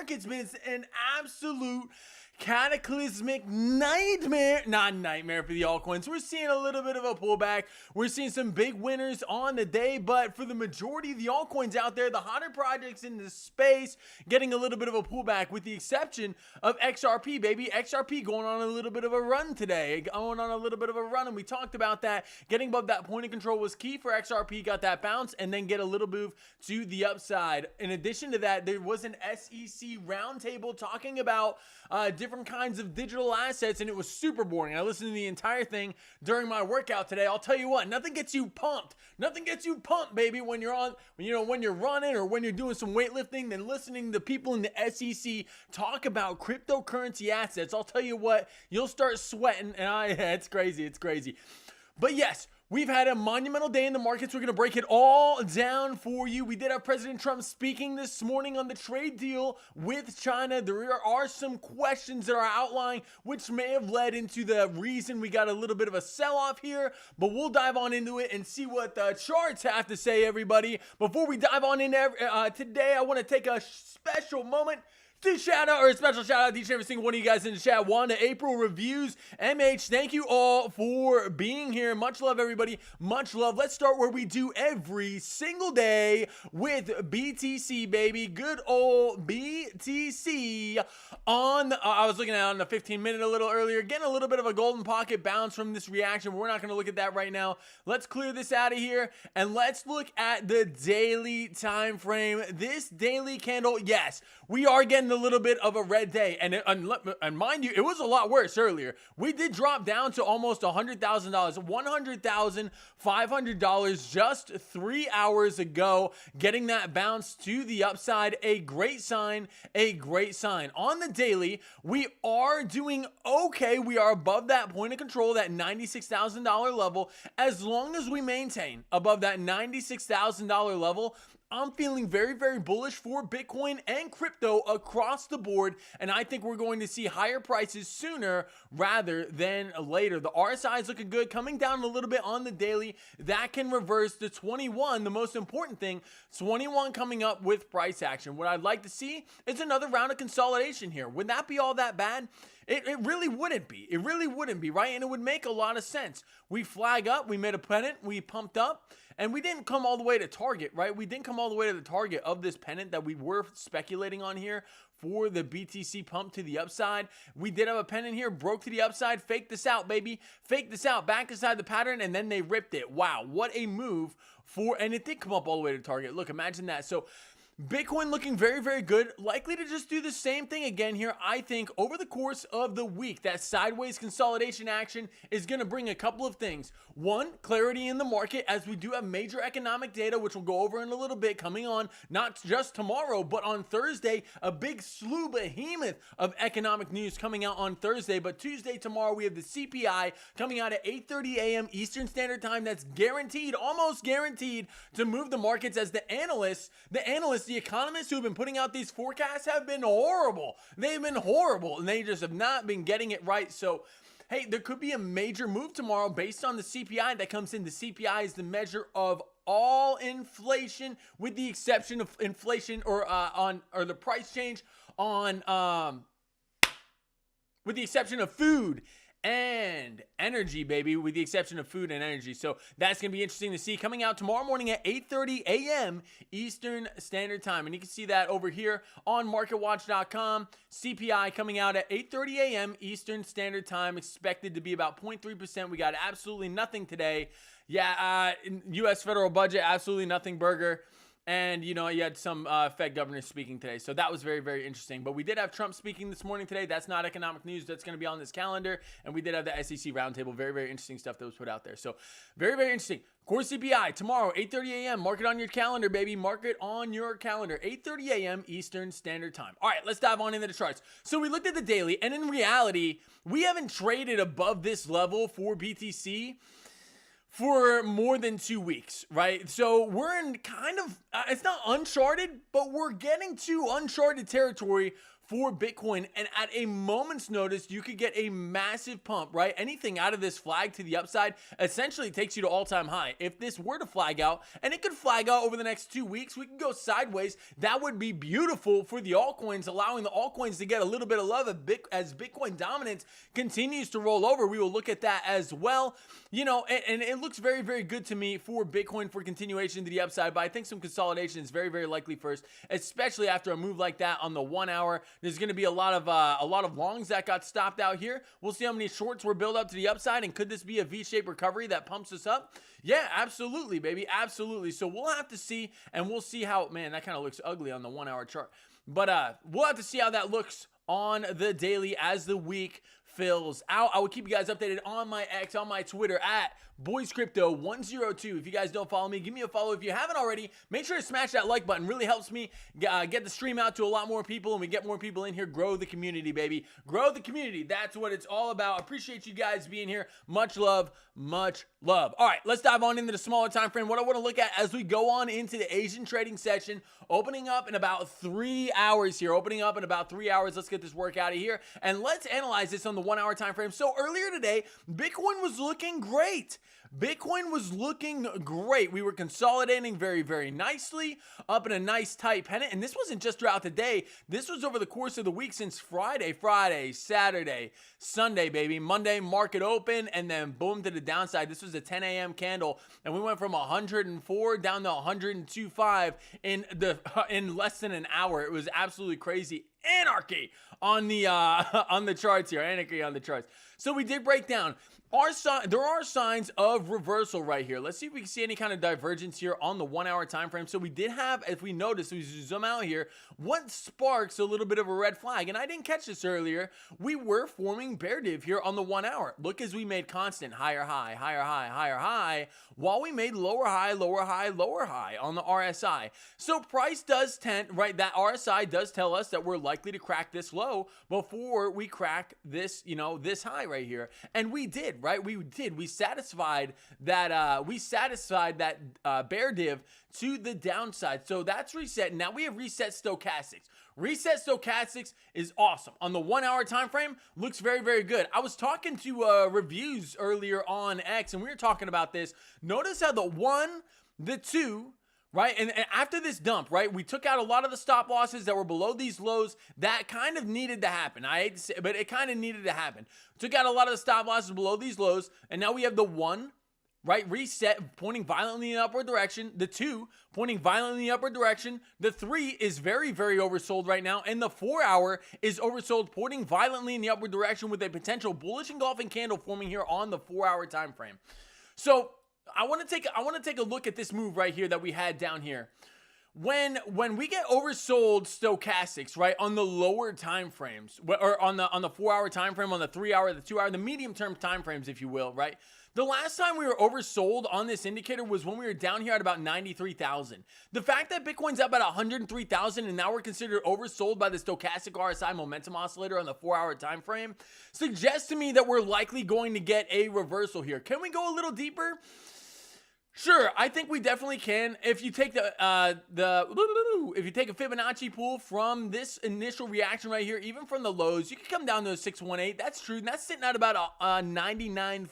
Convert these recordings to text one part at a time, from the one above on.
market's been an absolute cataclysmic nightmare, not nightmare for the altcoins. We're seeing a little bit of a pullback. We're seeing some big winners on the day, but for the majority of the altcoins out there, the hotter projects in the space getting a little bit of a pullback, with the exception of XRP, baby. XRP going on a little bit of a run today, and we talked about that. Getting above that point of control was key for XRP, got that bounce, and then get a little move to the upside. In addition to that, there was an SEC roundtable talking about different kinds of digital assets, and it was super boring. I listened to the entire thing during my workout today. I'll tell you what, nothing gets you pumped. Nothing gets you pumped, baby, when you're running or when you're doing some weightlifting than listening to people in the SEC talk about cryptocurrency assets. I'll tell you what, you'll start sweating, and it's crazy. But yes, we've had a monumental day in the markets. We're going to break it all down for you. We did have President Trump speaking this morning on the trade deal with China. There are some questions that are outlined, which may have led into the reason we got a little bit of a sell-off here, but we'll dive on into it and see what the charts have to say, everybody. Before we dive on in today, I want to take a special moment to a special shout out to each and every single one of you guys in the chat. Wanda, April, Reviews, MH, thank you all for being here. Much love, everybody. Much love. Let's start where we do every single day with BTC, baby. Good old BTC I was looking at it on the 15-minute a little earlier, getting a little bit of a golden pocket bounce from this reaction. We're not going to look at that right now. Let's clear this out of here, and let's look at the daily time frame. This daily candle, yes, we are getting a little bit of a red day, and mind you, it was a lot worse earlier. We did drop down to almost $100,000, $100,500 just 3 hours ago, getting that bounce to the upside. A great sign. On the daily, we are doing okay. We are above that point of control, that $96,000 level. As long as we maintain above that $96,000 level, I'm feeling very, very bullish for Bitcoin and crypto across the board, and I think we're going to see higher prices sooner rather than later. The RSI is looking good, coming down a little bit on the daily. That can reverse to 21. The most important thing, 21 coming up with price action. What I'd like to see is another round of consolidation here. Would that be all that bad? It really wouldn't be. It really wouldn't be, right? And it would make a lot of sense. We flag up, we made a pennant, we pumped up, and we didn't come all the way to target, right? We didn't come all the way to the target of this pennant that we were speculating on here for the BTC pump to the upside. We did have a pennant here, broke to the upside, faked this out, baby. Faked this out, back inside the pattern, and then they ripped it. Wow, what a move and it did come up all the way to target. Look, imagine that. So Bitcoin looking very, very good. Likely to just do the same thing again here. I think over the course of the week, that sideways consolidation action is going to bring a couple of things. One, clarity in the market, as we do have major economic data, which we'll go over in a little bit, coming on not just tomorrow, but on Thursday. A big behemoth of economic news coming out on Thursday. But Tuesday, tomorrow, we have the CPI coming out at 8:30 a.m. Eastern Standard Time. That's guaranteed, almost guaranteed, to move the markets, as the economists who have been putting out these forecasts have been horrible. They've been horrible, and they just have not been getting it right. So, hey, there could be a major move tomorrow based on the CPI that comes in. The CPI is the measure of all inflation, with the exception of inflation or the price change on with the exception of food and energy, baby, with the exception of food and energy. So that's going to be interesting to see. Coming out tomorrow morning at 8:30 a.m. Eastern Standard Time. And you can see that over here on marketwatch.com. CPI coming out at 8:30 a.m. Eastern Standard Time. Expected to be about 0.3%. We got absolutely nothing today. Yeah, U.S. federal budget, absolutely nothing, burger. And, you had some Fed governors speaking today. So that was very, very interesting. But we did have Trump speaking this morning today. That's not economic news. That's going to be on this calendar. And we did have the SEC roundtable. Very, very interesting stuff that was put out there. So very, very interesting. Core CPI tomorrow, 8:30 a.m. Mark it on your calendar, baby. Mark it on your calendar. 8:30 a.m. Eastern Standard Time. All right, let's dive on into the charts. So we looked at the daily. And in reality, we haven't traded above this level for BTC for more than 2 weeks, right? So we're in kind of, it's not uncharted, but we're getting to uncharted territory for Bitcoin, and at a moment's notice, you could get a massive pump, right? Anything out of this flag to the upside essentially takes you to all-time high. If this were to flag out, and it could flag out over the next 2 weeks, we could go sideways. That would be beautiful for the altcoins, allowing the altcoins to get a little bit of love as Bitcoin dominance continues to roll over. We will look at that as well. You know, and it looks very, very good to me for Bitcoin for continuation to the upside, but I think some consolidation is very, very likely first, especially after a move like that on the 1 hour. There's going to be a lot of longs that got stopped out here. We'll see how many shorts were built up to the upside, and could this be a V-shaped recovery that pumps us up? Yeah, absolutely, baby, absolutely. So we'll have to see, and we'll see how, man, that kind of looks ugly on the 1 hour chart. But we'll have to see how that looks on the daily as the week fills out. I will keep you guys updated on my X, on my Twitter at BoysCrypto102. If you guys don't follow me, give me a follow. If you haven't already, make sure to smash that like button. Really helps me get the stream out to a lot more people, and we get more people in here. Grow the community, baby. Grow the community. That's what it's all about. Appreciate you guys being here. Much love, much love. All right, let's dive on into the smaller time frame. What I want to look at as we go on into the Asian trading session, opening up in about 3 hours here. Opening up in about 3 hours. Let's get this work out of here, and let's analyze this on the 1 hour time frame. So earlier today, Bitcoin was looking great. Bitcoin was looking great. We were consolidating very, very nicely up in a nice tight pennant. And this wasn't just throughout the day. This was over the course of the week since Friday, Saturday, Sunday, baby. Monday, market open, and then boom to the downside. This was a 10 a.m. candle, and we went from 104 down to 102.5 in less than an hour. It was absolutely crazy. Anarchy on the charts here. Anarchy on the charts. So we did break down. There are signs of reversal right here. Let's see if we can see any kind of divergence here on the 1 hour time frame. So we did have, if we notice, we zoom out here, what sparks a little bit of a red flag, and I didn't catch this earlier, we were forming bear div here on the 1 hour. Look, as we made constant higher high, higher high, higher high, while we made lower high, lower high, lower high on the RSI. So price does tend, right, that RSI does tell us that we're likely to crack this low before we crack this, you know, this high right here. And we did, right? We did. We satisfied that bear div to the downside. So that's reset. Now we have reset stochastics. Reset stochastics is awesome. On the 1 hour time frame, looks very, very good. I was talking to reviews earlier on X, and we were talking about this. Notice how the 1, the 2, right? And after this dump, right, we took out a lot of the stop losses that were below these lows. That kind of needed to happen. I hate to say, but it kind of needed to happen. Took out a lot of the stop losses below these lows, and now we have the 1, right, reset, pointing violently in the upward direction. The 2, pointing violently in the upward direction. The 3 is very, very oversold right now, and the 4 hour is oversold, pointing violently in the upward direction with a potential bullish engulfing candle forming here on the 4 hour time frame. So I want to take a look at this move right here that we had down here. When we get oversold stochastics, right, on the lower time frames, or on the 4 hour time frame, on the 3 hour, the 2 hour, the medium term time frames, if you will, right? The last time we were oversold on this indicator was when we were down here at about 93,000. The fact that Bitcoin's up at 103,000 and now we're considered oversold by the stochastic RSI momentum oscillator on the 4 hour time frame suggests to me that we're likely going to get a reversal here. Can we go a little deeper? Sure, I think we definitely can. If you take if you take a Fibonacci pool from this initial reaction right here, even from the lows, you can come down to a 618. That's true. And that's sitting at about a 99.5.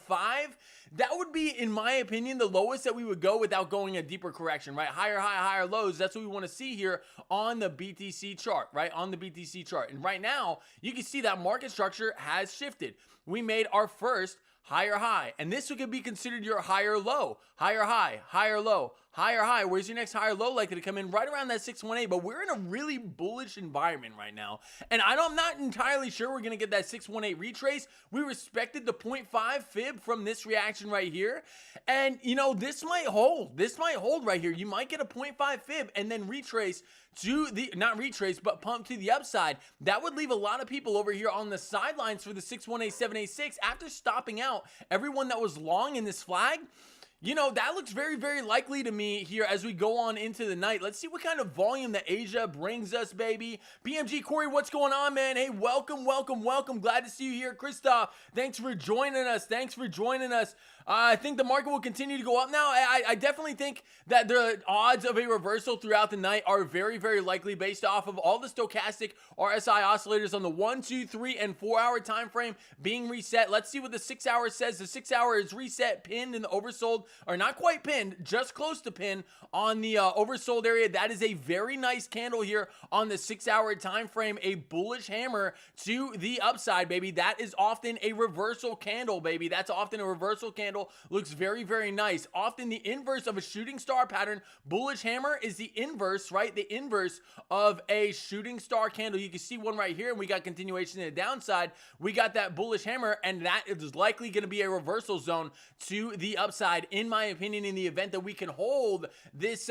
That would be, in my opinion, the lowest that we would go without going a deeper correction, right? Higher high, higher lows. That's what we want to see here on the BTC chart, right? On the BTC chart. And right now, you can see that market structure has shifted. We made our first higher high, and this could be considered your higher low. Higher high, higher low, higher high. Where's your next higher low likely to come in? Right around that 618, but we're in a really bullish environment right now, and I'm not entirely sure we're going to get that 618 retrace. We respected the 0.5 fib from this reaction right here, and you know, this might hold. This might hold right here. You might get a 0.5 fib and then retrace to the, not retrace, but pump to the upside. That would leave a lot of people over here on the sidelines for the 618, 786 after stopping out everyone that was long in this flag. That looks very, very likely to me here as we go on into the night. Let's see what kind of volume that Asia brings us, baby. PMG Corey, what's going on, man? Hey, welcome, welcome, welcome. Glad to see you here. Christoph, thanks for joining us. I think the market will continue to go up now. I definitely think that the odds of a reversal throughout the night are very, very likely based off of all the stochastic RSI oscillators on the 1, 2, 3, and 4 hour time frame being reset. Let's see what the 6 hour says. The 6 hour is reset, pinned in the oversold, or not quite pinned, just close to pin on the oversold area. That is a very nice candle here on the 6 hour time frame, a bullish hammer to the upside, baby. That is often a reversal candle, baby. That's often a reversal candle. Looks very, very nice. Often the inverse of a shooting star pattern, bullish hammer, is the inverse, right? The inverse of a shooting star candle. You can see one right here, and we got continuation in the downside. We got that bullish hammer, and that is likely going to be a reversal zone to the upside, in my opinion, in the event that we can hold this 6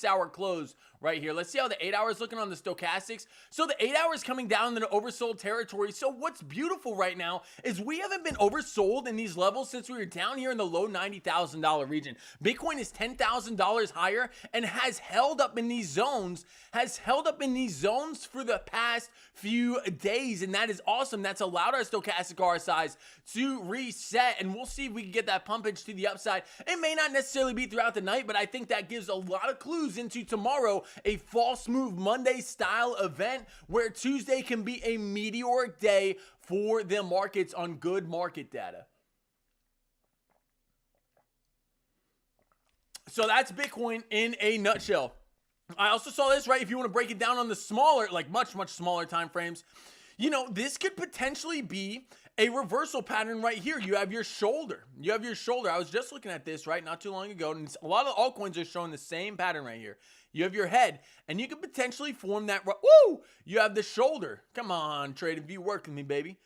hour close right here. Let's see how the 8 hours looking on the stochastics. So the 8 hours coming down into oversold territory. So what's beautiful right now is we haven't been oversold in these levels since we were down here in the low $90,000 region. Bitcoin is $10,000 higher and has held up in these zones, for the past few days, and that is awesome. That's allowed our stochastic RSIs to reset, and we'll see if we can get that pumpage to the upside. It may not necessarily be throughout the night, but I think that gives a lot of clues into tomorrow, a false move Monday style event where Tuesday can be a meteoric day for the markets on good market data. So that's Bitcoin in a nutshell. I also saw this, right? If you want to break it down on the smaller, like much, much smaller time frames, this could potentially be a reversal pattern right here. You have your shoulder. I was just looking at this, right, not too long ago, and a lot of altcoins are showing the same pattern right here. You have your head, and you could potentially form that. Woo! You have the shoulder. Come on, TradingView, work with me, baby.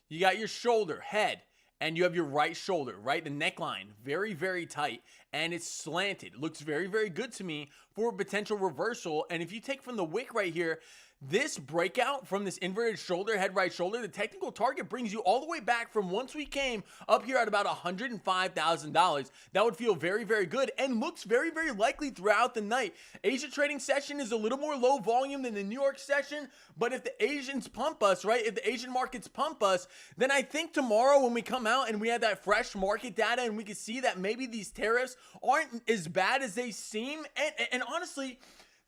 You got your shoulder, head, and you have your right shoulder, right? The neckline, very, very tight, and it's slanted. It looks very, very good to me for a potential reversal. And if you take from the wick right here, this breakout from this inverted shoulder, head, right shoulder, the technical target brings you all the way back from once we came up here at about $105,000. That would feel very, very good and looks very, very likely throughout the night. Asia trading session is a little more low volume than the New York session, but if the Asians pump us, right, if the Asian markets pump us, then I think tomorrow when we come out and we have that fresh market data and we can see that maybe these tariffs aren't as bad as they seem, and honestly,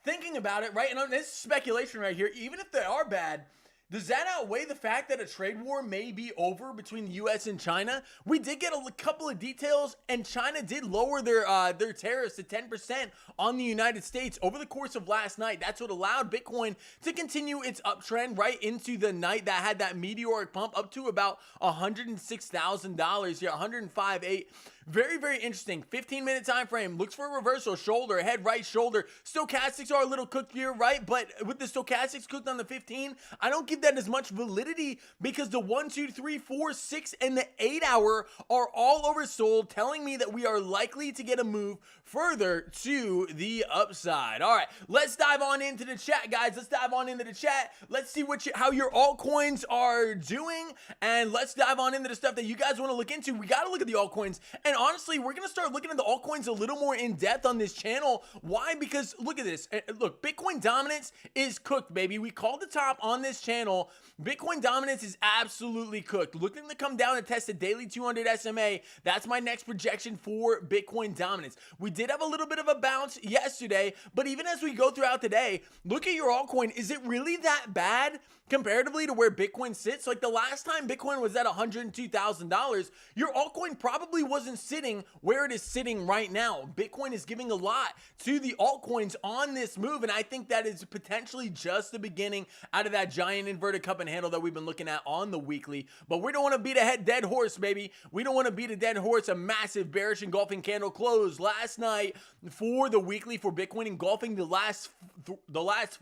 thinking about it, right, and this is speculation right here, even if they are bad, does that outweigh the fact that a trade war may be over between the U.S. and China? We did get a couple of details, and China did lower their tariffs to 10% on the United States over the course of last night. That's what allowed Bitcoin to continue its uptrend right into the night that had that meteoric pump up to about $106,000 here, 105.8. Very, very interesting. 15-minute time frame. Looks for a reversal. Shoulder, head, right shoulder. Stochastics are a little cooked here, right? But with the stochastics cooked on the 15, I don't give that as much validity because the 1, 2, 3, 4, 6, and the 8 hour are all oversold, telling me that we are likely to get a move further to the upside. All right, let's dive on into the chat, guys. Let's dive on into the chat. Let's see how your altcoins are doing, and let's dive on into the stuff that you guys want to look into. We got to look at the altcoins, and honestly, we're going to start looking at the altcoins a little more in depth on this channel. Why? Because look at this. Look, Bitcoin dominance is cooked, baby. We called the top on this channel. Bitcoin dominance is absolutely cooked. Looking to come down and test the daily 200 SMA. That's my next projection for Bitcoin dominance. We did have a little bit of a bounce yesterday, but even as we go throughout the day, look at your altcoin. Is it really that bad comparatively to where Bitcoin sits? Like the last time Bitcoin was at $102,000, your altcoin probably wasn't sitting where it is sitting right now. Bitcoin is giving a lot to the altcoins on this move, and I think that is potentially just the beginning out of that giant inverted cup and handle that we've been looking at on the weekly. But we don't want to beat a dead horse, baby. We don't want to beat a dead horse. A massive bearish engulfing candle closed last night for the weekly for Bitcoin, engulfing the last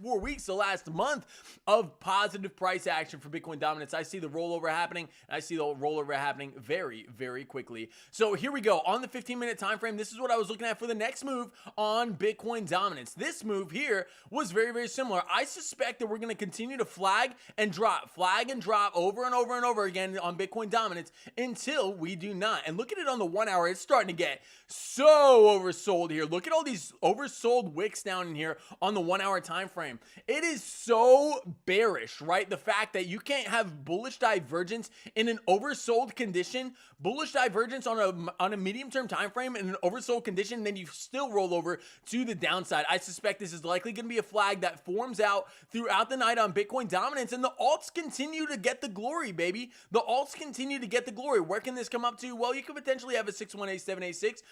4 weeks, the last month of positive price action for Bitcoin dominance. I see the rollover happening. I see the rollover happening very, very quickly. So here we we go. On the 15-minute time frame, this is what I was looking at for the next move on Bitcoin dominance. This move here was very, very similar. I suspect that we're going to continue to flag and drop over and over and over again on Bitcoin dominance until we do not. And look at it on the 1 hour. It's starting to get so oversold here. Look at all these oversold wicks down in here on the 1 hour time frame. It is so bearish, right? The fact that you can't have bullish divergence in an oversold condition, bullish divergence on a medium term time frame in an oversold condition, then you still roll over to the downside. I suspect this is likely going to be a flag that forms out throughout the night on Bitcoin dominance, and the alts continue to get the glory, baby. The alts continue to get the glory. Where can this come up to? Well, you could potentially have a 618786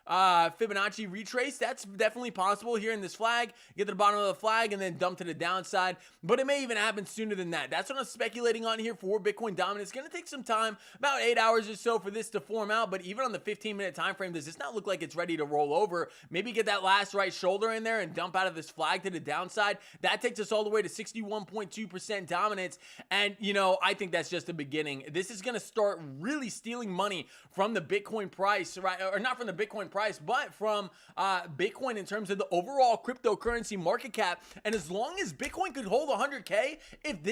Fibonacci retrace. That's definitely possible here in this flag. Get to the bottom of the flag and then dump to the downside, but it may even happen sooner than that. That's what I'm speculating on here for Bitcoin dominance. It's going to take some time, about 8 hours or so for this to form out, but even on the 15-minute time frame, does this not look like it's ready to roll over? Maybe get that last right shoulder in there and dump out of this flag to the downside. That takes us all the way to 61.2% dominance, and you know, I think that's just the beginning. This is going to start really stealing money from the Bitcoin price, right? Or not from the Bitcoin price, but from Bitcoin in terms of the overall cryptocurrency market cap. And as long as Bitcoin could hold 100K, if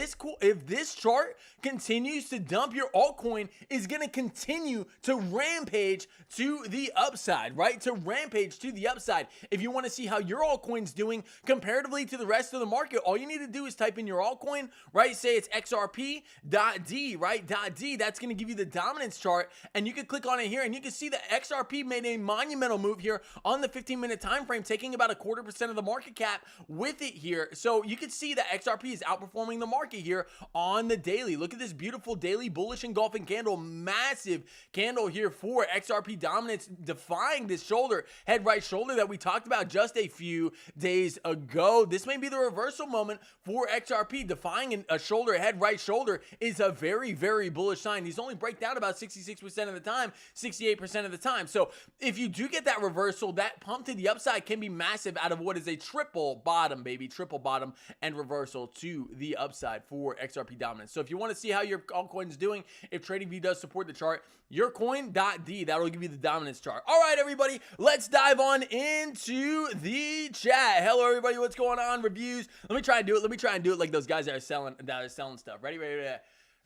this chart continues to dump, your altcoin is going to continue to rampage to the upside, right? To rampage to the upside. If you want to see how your altcoin's doing comparatively to the rest of the market, all you need to do is type in your altcoin, right? Say it's XRP.D, right? .D. That's going to give you the dominance chart, and you can click on it here, and you can see that XRP made a monumental move here on the 15-minute time frame, taking about 0.25% of the market cap with it here. So you can see that XRP is outperforming the market here on the daily. Look at this beautiful daily bullish engulfing candle, massive candle here for XRP dominance, defying this shoulder, head right shoulder that we talked about just a few days ago. This may be the reversal moment for XRP. Defying a shoulder, head right shoulder is a very, very bullish sign. These only break down about 66% of the time, 68% of the time. So if you do get that reversal, that pump to the upside can be massive out of what is a triple bottom, baby, triple bottom and reversal to the upside for XRP dominance. So if you want to see how your altcoin is doing, if TradingView does support the chart, yourcoin.d, that'll give you the dominance chart. All right, everybody, let's dive on into the chat. Hello, everybody, what's going on? Reviews. Let me try and do it like those guys that are selling stuff. Ready? All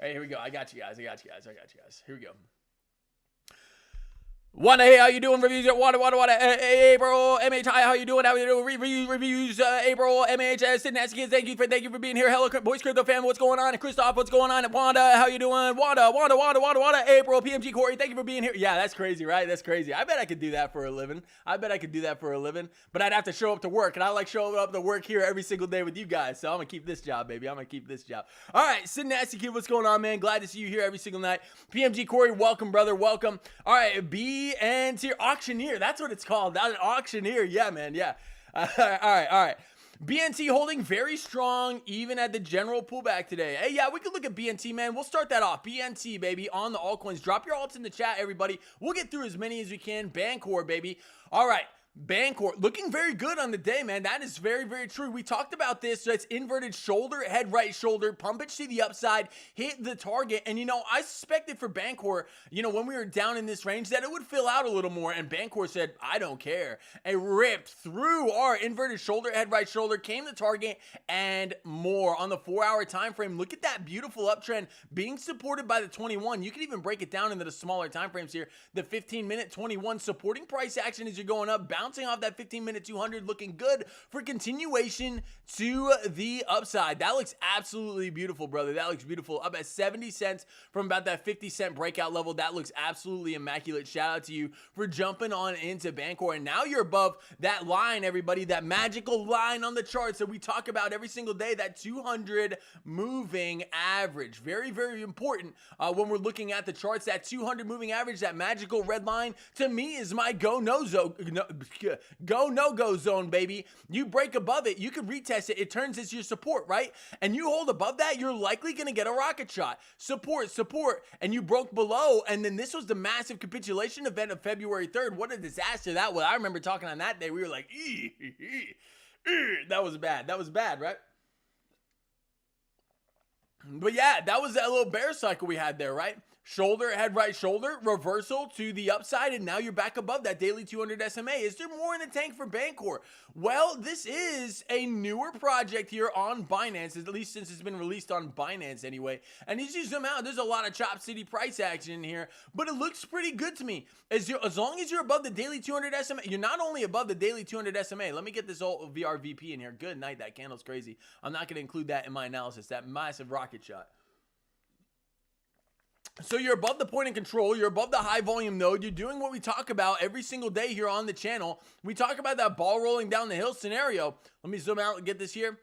right, here we go. I got you guys. Here we go. Wanda, hey, how you doing? Reviews at Wanda, April, MHI, how you doing? Reviews, April, MHS, Nasty Kids, thank you for being here. Hello, Boys Crypto Family, what's going on? And Christoph, what's going on? And Wanda, how you doing? Wanda, April, PMG Corey, thank you for being here. Yeah, that's crazy, right? That's crazy. I bet I could do that for a living. But I'd have to show up to work, and I like showing up to work here every single day with you guys, so I'm gonna keep this job, baby. All right, Sid Nasty Kid, what's going on, man? Glad to see you here every single night. PMG Corey, welcome, brother, welcome. All right, BNT auctioneer, that's what it's called. That's an auctioneer. Yeah, man. Yeah. All right. BNT holding very strong even at the general pullback today. Hey, yeah, we could look at BNT, man. We'll start that off. BNT, baby, on the altcoins. Drop your alts in the chat, everybody. We'll get through as many as we can. Bancor, baby. All right. Bancor looking very good on the day, man. That is very, very true. We talked about this. So it's inverted shoulder, head right shoulder, pump it to the upside, hit the target. And, you know, I suspected for Bancor, you know, when we were down in this range that it would fill out a little more. And Bancor said, I don't care. It ripped through our inverted shoulder, head right shoulder, came to target and more on the 4 hour time frame. Look at that beautiful uptrend being supported by the 21. You can even break it down into the smaller time frames here. The 15-minute 21 supporting price action as you're going up, bouncing off that 15-minute 200, looking good for continuation to the upside. That looks absolutely beautiful, brother. That looks beautiful. Up at 70 cents from about that 50-cent breakout level. That looks absolutely immaculate. Shout out to you for jumping on into Bancor. And now you're above that line, everybody, that magical line on the charts that we talk about every single day, that 200 moving average. Very, very important when we're looking at the charts. That 200 moving average, that magical red line, to me is my no-go zone, baby. You break above it, you can retest it. It turns as your support, right? And you hold above that, you're likely going to get a rocket shot. Support, and you broke below. And then this was the massive capitulation event of February 3rd. What a disaster that was. I remember talking on that day. We were like, that was bad, right? But yeah, that was that little bear cycle we had there, right? shoulder, head, right shoulder, reversal to the upside, and now you're back above that daily 200 SMA. Is there more in the tank for Bancor? Well, this is a newer project here on Binance, at least since it's been released on Binance anyway. And as you zoom out, there's a lot of Chop City price action in here, but it looks pretty good to me. As long as you're above the daily 200 SMA, you're not only above the daily 200 SMA. Let me get this old VRVP in here. Good night, that candle's crazy. I'm not going to include that in my analysis, that massive rocket shot. So you're above the point of control, you're above the high volume node, you're doing what we talk about every single day here on the channel. We talk about that ball rolling down the hill scenario. Let me zoom out and get this here.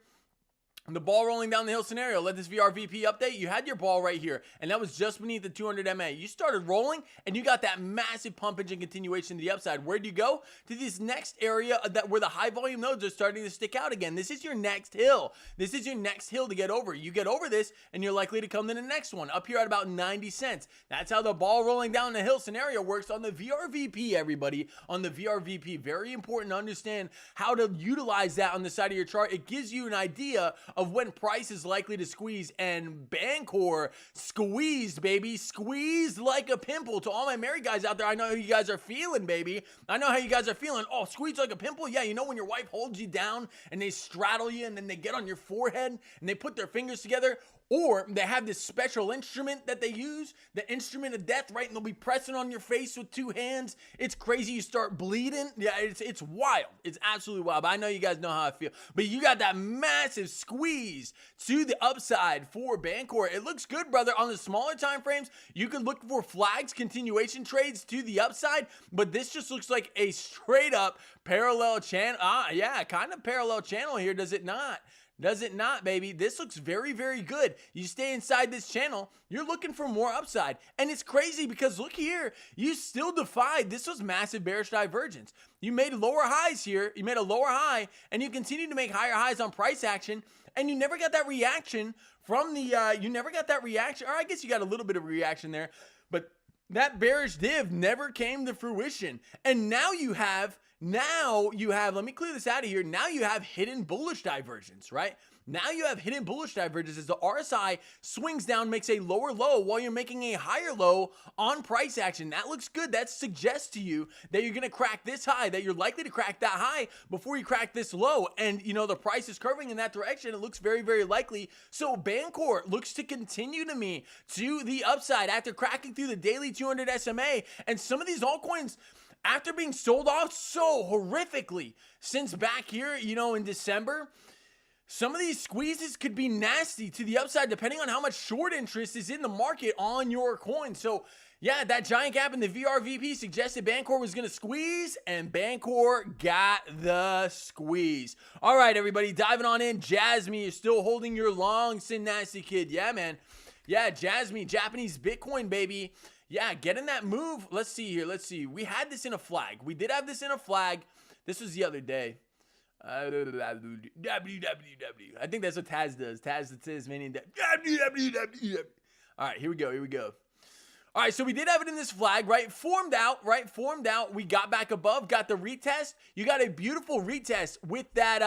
The ball rolling down the hill scenario, let this VRVP update. You had your ball right here, and that was just beneath the 200 MA. You started rolling, and you got that massive pump engine continuation to the upside. Where'd you go? To this next area where the high volume nodes are starting to stick out again. This is your next hill. This is your next hill to get over. You get over this, and you're likely to come to the next one, up here at about 90 cents. That's how the ball rolling down the hill scenario works on the VRVP, everybody. On the VRVP, very important to understand how to utilize that on the side of your chart. It gives you an idea of when price is likely to squeeze, and Bancor squeezed, baby, squeezed like a pimple. To all my married guys out there, I know how you guys are feeling, baby. I know how you guys are feeling. Oh, squeezed like a pimple? Yeah, you know when your wife holds you down and they straddle you and then they get on your forehead and they put their fingers together? Or they have this special instrument that they use, the instrument of death, right? And they'll be pressing on your face with two hands. It's crazy. You start bleeding. Yeah, it's wild. It's absolutely wild. But I know you guys know how I feel. But you got that massive squeeze to the upside for Bancor. It looks good, brother. On the smaller time frames, you can look for flags, continuation trades to the upside. But this just looks like a straight up parallel channel. Yeah, kind of parallel channel here, does it not? Does it not, baby? This looks very, very good. You stay inside this channel, you're looking for more upside. And it's crazy because look here, you still defied. This was massive bearish divergence. You made lower highs here. You made a lower high, and you continue to make higher highs on price action, and you never got that reaction from the, you never got that reaction. Or I guess you got a little bit of a reaction there, but that bearish div never came to fruition. And now you have, let me clear this out of here. Now you have hidden bullish divergence, right? Now you have hidden bullish divergence as the RSI swings down, makes a lower low while you're making a higher low on price action. That looks good. That suggests to you that you're going to crack this high, that you're likely to crack that high before you crack this low. And, you know, the price is curving in that direction. It looks very, very likely. So Bancor looks to continue to me to the upside after cracking through the daily 200 SMA. And some of these altcoins, after being sold off so horrifically since back here, you know, in December, some of these squeezes could be nasty to the upside depending on how much short interest is in the market on your coin. So yeah, that giant gap in the VRVP suggested Bancor was going to squeeze, and Bancor got the squeeze. All right, everybody, diving on in. Jasmine, you're still holding your long, Sin Nasty Kid. Yeah, man. Yeah, Jasmine, Japanese Bitcoin, baby. Yeah, getting that move. Let's see here. Let's see. We had this in a flag. We did have this in a flag. This was the other day. WWW. I think that's what Taz does. Taz the Tasmanian. WWW. All right, here we go. Here we go. All right, so we did have it in this flag, right? Formed out, right? Formed out. We got back above, got the retest. You got a beautiful retest with that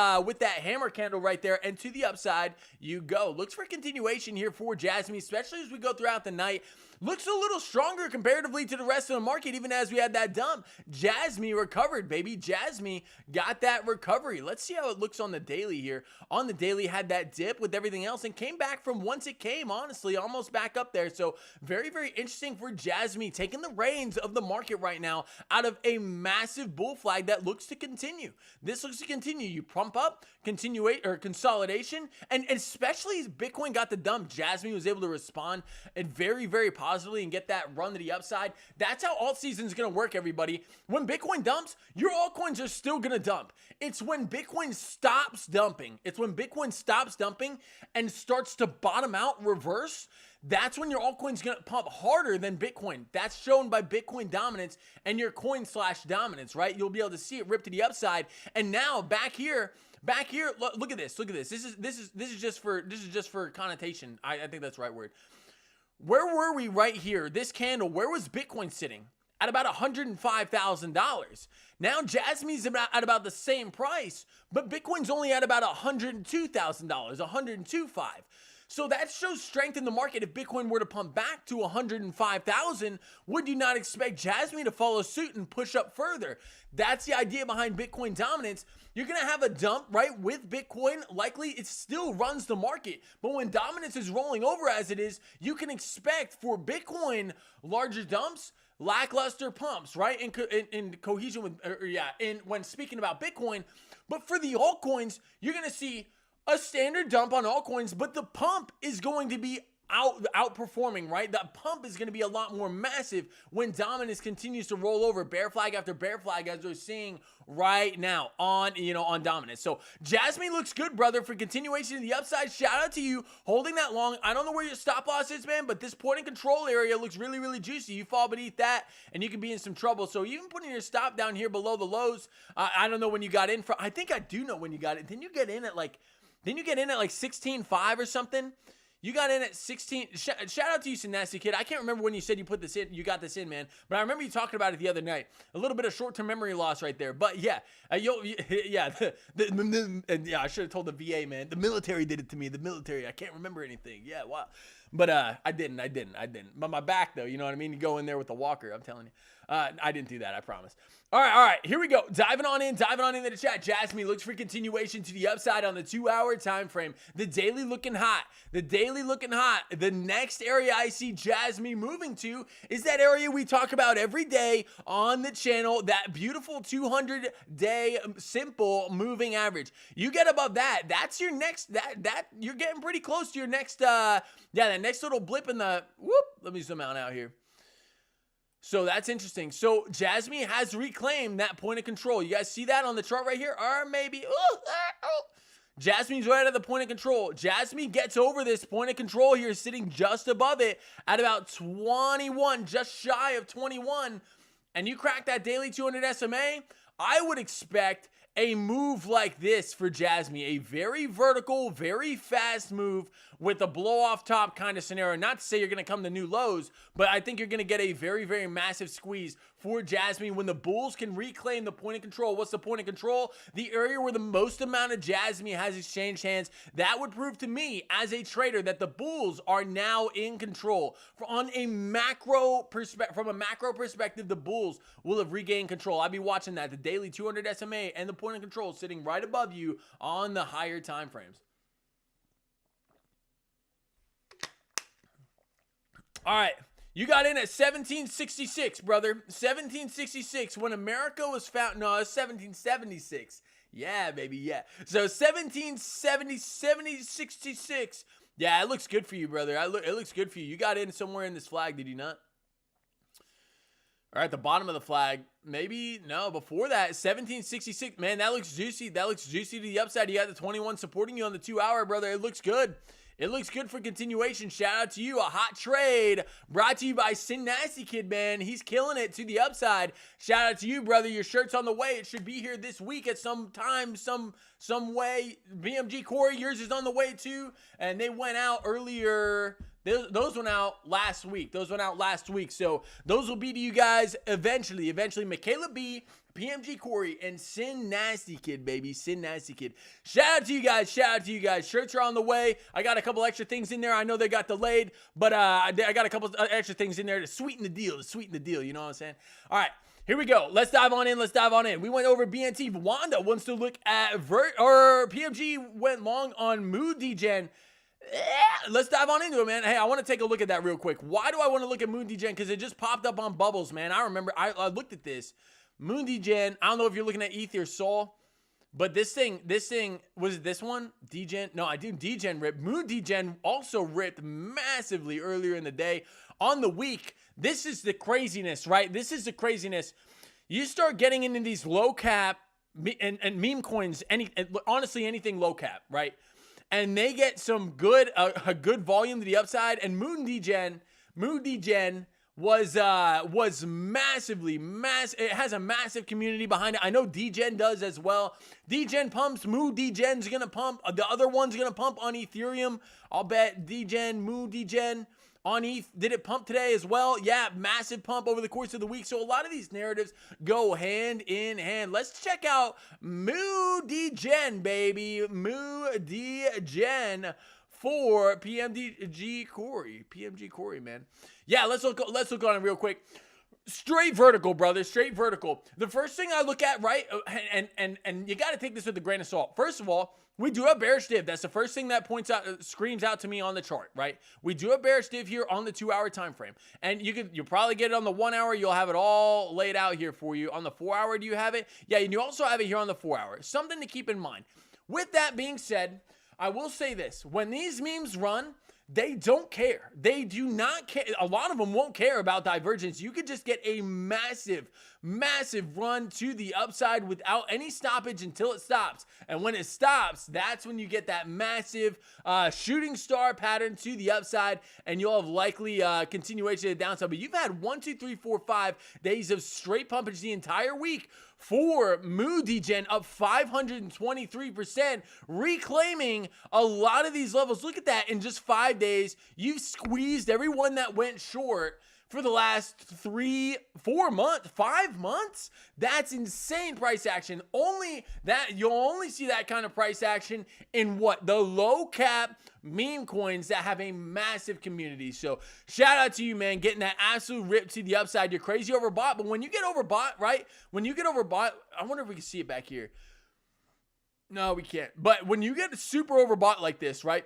hammer candle right there, and to the upside you go. Looks for continuation here for Jasmine, especially as we go throughout the night. Looks a little stronger comparatively to the rest of the market, even as we had that dump. Jasmine recovered, baby. Jasmine got that recovery. Let's see how it looks on the daily here. On the daily, had that dip with everything else and came back from once it came, honestly, almost back up there. So very, very interesting for Jasmine, taking the reins of the market right now out of a massive bull flag that looks to continue. This looks to continue. You pump up, consolidation, and especially as Bitcoin got the dump, Jasmine was able to respond and very, very positively and get that run to the upside. That's how alt season is going to work, everybody. When Bitcoin dumps, your altcoins are still going to dump. It's when Bitcoin stops dumping. It's when Bitcoin stops dumping and starts to bottom out, reverse. That's when your altcoin's going to pump harder than Bitcoin. That's shown by Bitcoin dominance and your coin slash dominance, right? You'll be able to see it rip to the upside. And now back here, look at this. Look at this. This is just for connotation. I think that's the right word. Where were we right here? This candle, where was Bitcoin sitting? At about $105,000. Now Jasmine's at about the same price, but Bitcoin's only at about $102,000, $102,500. So that shows strength in the market. If Bitcoin were to pump back to 105,000, would you not expect Jasmine to follow suit and push up further? That's the idea behind Bitcoin dominance. You're going to have a dump, right, with Bitcoin. Likely, it still runs the market. But when dominance is rolling over as it is, you can expect for Bitcoin larger dumps, lackluster pumps, right, in cohesion with, when speaking about Bitcoin. But for the altcoins, you're going to see a standard dump on altcoins, but the pump is going to be outperforming, right? The pump is going to be a lot more massive when dominance continues to roll over bear flag after bear flag, as we're seeing right now on dominance. So Jasmine looks good, brother, for continuation in the upside. Shout out to you holding that long. I don't know where your stop loss is, man, but this point and control area looks really, really juicy. You fall beneath that and you can be in some trouble. So even putting your stop down here below the lows, I don't know when you got in. I think I do know when you got it. Then you get in at like 16.5 or something. You got in at 16. Shout out to you, Nasty Kid. I can't remember when you said you put this in. You got this in, man. But I remember you talking about it the other night. A little bit of short-term memory loss right there. But yeah, I should have told the VA, man. The military did it to me. The military. I can't remember anything. Yeah, wow. But I didn't. But my back, though, you know what I mean? You go in there with the walker. I'm telling you. I didn't do that. I promise. All right. Here we go. Diving on into the chat. Jasmine looks for continuation to the upside on the 2-hour time frame. The daily looking hot. The next area I see Jasmine moving to is that area we talk about every day on the channel. That beautiful 200-day simple moving average. You get above that. That's your next. That you're getting pretty close to your next. That next little blip in the. Whoop. Let me zoom out here. So that's interesting. So Jasmine has reclaimed that point of control. You guys see that on the chart right here? Or maybe, Jasmine's right at the point of control. Jasmine gets over this point of control here, sitting just above it at about 21, just shy of 21. And you crack that daily 200 SMA, I would expect a move like this for Jasmine, a very vertical, very fast move with a blow off top kind of scenario. Not to say you're going to come to new lows, but I think you're going to get a very, very massive squeeze for Jasmine when the bulls can reclaim the point of control. What's the point of control? The area where the most amount of Jasmine has exchanged hands. That would prove to me as a trader that the bulls are now in control. From a macro perspective, the bulls will have regained control. I'd be watching that. The daily 200 SMA and the point of control sitting right above you on the higher time frames. All right. You got in at 1766, brother. 1766 when America was founded. No, it's 1776. Yeah, baby, yeah. So 1766. Yeah, it looks good for you, brother. It looks good for you. You got in somewhere in this flag, did you not? All right, the bottom of the flag. Maybe, no, before that, 1766. Man, that looks juicy. That looks juicy to the upside. You got the 21 supporting you on the 2-hour, brother. It looks good. It looks good for continuation. Shout out to you. A hot trade brought to you by Nasty Kid, man. He's killing it to the upside. Shout out to you, brother. Your shirt's on the way. It should be here this week at some time, some way. BMG Corey, yours is on the way too. And they went out earlier. Those went out last week. So those will be to you guys eventually. Michaela B, PMG Corey, and Nasty Kid, baby. Nasty Kid. Shout out to you guys. Shirts are on the way. I got a couple extra things in there. I know they got delayed, but I got a couple extra things in there to sweeten the deal. You know what I'm saying? All right. Here we go. Let's dive on in. We went over BNT. Wanda wants to look at PMG went long on Mood Degen. Let's dive on into it, man. Hey, I want to take a look at that real quick. Why do I want to look at Moon Degen? Because it just popped up on Bubbles, man. I remember I looked at this. Moon Degen, I don't know if you're looking at ETH or Sol, but this thing, was it this one? Degen? No, I do. Degen ripped. Moon Degen also ripped massively earlier in the day. On the week, this is the craziness, right? You start getting into these low cap and meme coins, honestly, anything low cap, right? And they get some good, a good volume to the upside. And Moon Degen was massively. It has a massive community behind it. I know Degen does as well. Degen pumps. Moon Degen's gonna pump. The other one's gonna pump on Ethereum. I'll bet Moon Degen on ETH. Did it pump today as well? Yeah, massive pump over the course of the week. So a lot of these narratives go hand in hand. Let's check out Moon Degen, baby. Moon Degen for PMG Corey, man. Yeah, let's look on it real quick. Straight vertical, brother. Straight vertical. The first thing I look at, right, and you got to take this with a grain of salt. First of all, we do have bearish div. That's the first thing that screams out to me on the chart, right? We do have bearish div here on the 2-hour time frame, and you'll probably get it on the 1 hour. You'll have it all laid out here for you. On the 4 hour, do you have it? Yeah, and you also have it here on the 4 hour. Something to keep in mind. With that being said, I will say this: when these memes run, they don't care. They do not care. A lot of them won't care about divergence. You could just get a massive run to the upside without any stoppage until it stops. And when it stops, that's when you get that massive shooting star pattern to the upside, and you'll have likely continuation of the downside. But you've had 1, 2, 3, 4, 5 days of straight pumpage the entire week for Moody Gen, up 523%, reclaiming a lot of these levels. Look at that. In just 5 days, you've squeezed everyone that went short for the last 3, 4 months, 5 months. That's insane price action. You'll only see that kind of price action in the low cap meme coins that have a massive community. So shout out to you, man, getting that absolute rip to the upside. You're crazy overbought, but when you get overbought, right? When you get overbought, I wonder if we can see it back here. No, we can't. But when you get super overbought like this, right?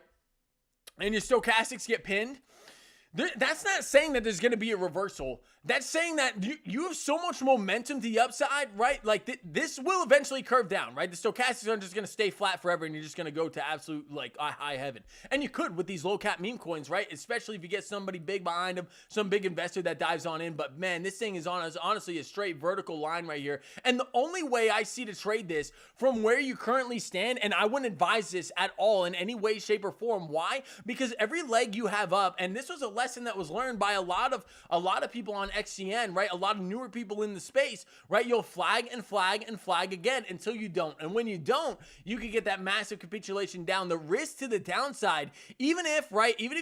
And your stochastics get pinned, that's not saying that there's going to be a reversal. That's saying that you have so much momentum to the upside, right? Like this will eventually curve down, right? The stochastics aren't just going to stay flat forever and you're just going to go to absolute high heaven. And you could with these low cap meme coins, right? Especially if you get somebody big behind them, some big investor that dives on in. But man, this thing is honestly a straight vertical line right here. And the only way I see to trade this from where you currently stand, and I wouldn't advise this at all in any way, shape, or form. Why? Because every leg you have up, and this was a lesson that was learned by a lot of people on XCN, right? A lot of newer people in the space, right? You'll flag and flag and flag again until you don't. And when you don't, you can get that massive capitulation down. The risk to the downside, even if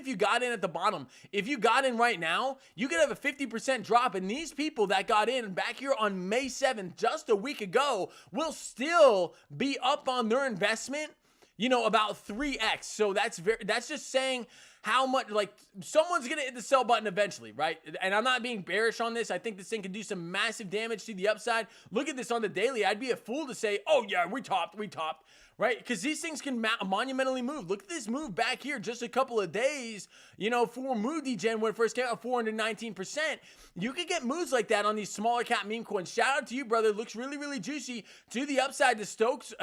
you got in at the bottom, if you got in right now, you could have a 50% drop. And these people that got in back here on May 7th, just a week ago, will still be up on their investment, about 3x. So that's just saying how much, someone's going to hit the sell button eventually, right? And I'm not being bearish on this. I think this thing can do some massive damage to the upside. Look at this on the daily. I'd be a fool to say, oh yeah, we topped, right? Because these things can monumentally move. Look at this move back here just a couple of days, for Moody Gen when it first came out, 419%. You could get moves like that on these smaller cap meme coins. Shout out to you, brother. Looks really, really juicy to the upside. The Stokes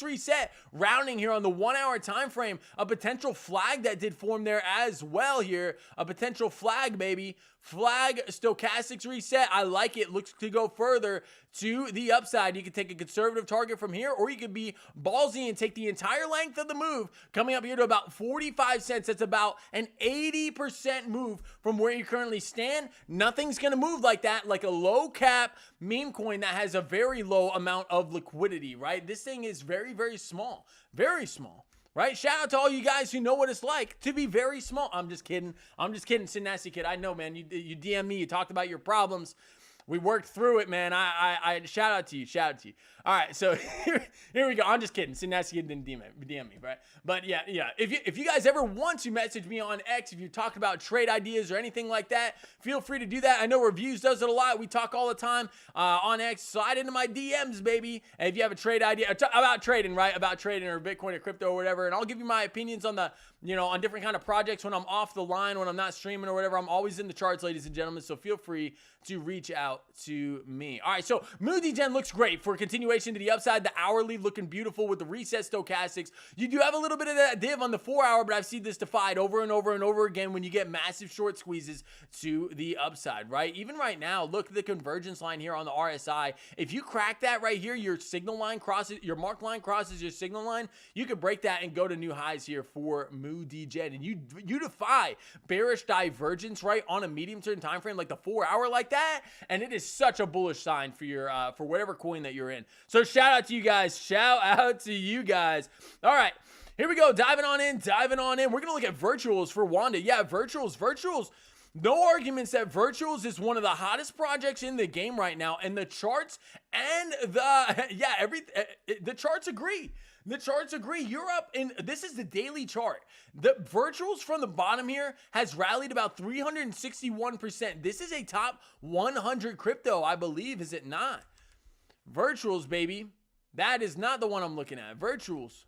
reset, rounding here on the 1 hour time frame. A potential flag that did form there as well here. A potential flag, baby. Flag, stochastics reset. I like it. Looks to go further to the upside. You can take a conservative target from here, or you could be ballsy and take the entire length of the move, coming up here to about 45 cents. That's about an 80% move from where you currently stand. Nothing's going to move like that, like a low cap meme coin that has a very low amount of liquidity, right? This thing is very, very small. Very small. Right? Shout out to all you guys who know what it's like to be very small. I'm just kidding. Sin Nasty Kid. I know, man. You DM me. You talked about your problems. We worked through it, man. I shout out to you. All right, so here we go. I'm just kidding. Sin Nasty Kid didn't DM me, right? But yeah. If you guys ever want to message me on X, if you talk about trade ideas or anything like that, feel free to do that. I know Reviews does it a lot. We talk all the time on X. Slide into my DMs, baby. And if you have a trade idea about trading, right? About trading or Bitcoin or crypto or whatever, and I'll give you my opinions on on different kind of projects when I'm off the line, when I'm not streaming or whatever. I'm always in the charts, ladies and gentlemen. So feel free to reach out to me. All right, so Moody Gen looks great for continuation to the upside. The hourly looking beautiful with the reset stochastics. You do have a little bit of that div on the 4 hour, but I've seen this defied over and over and over again when you get massive short squeezes to the upside, right? Even right now, look at the convergence line here on the RSI. If you crack that right here, your signal line crosses, your mark line crosses your signal line, you could break that and go to new highs here for Moody Gen. And you defy bearish divergence, right, on a medium term time frame like the 4 hour like that, and it is such a bullish sign for your for whatever coin that you're in. So shout out to you guys. All right, here we go. Diving on in. We're gonna look at virtuals for Wanda. Yeah, virtuals. No arguments that virtuals is one of the hottest projects in the game right now, and the charts and the charts agree. The charts agree. You're up, and this is the daily chart. The virtuals from the bottom here has rallied about 361%. This is a top 100 crypto, I believe, is it not? Virtuals, baby. That is not the one I'm looking at. Virtuals.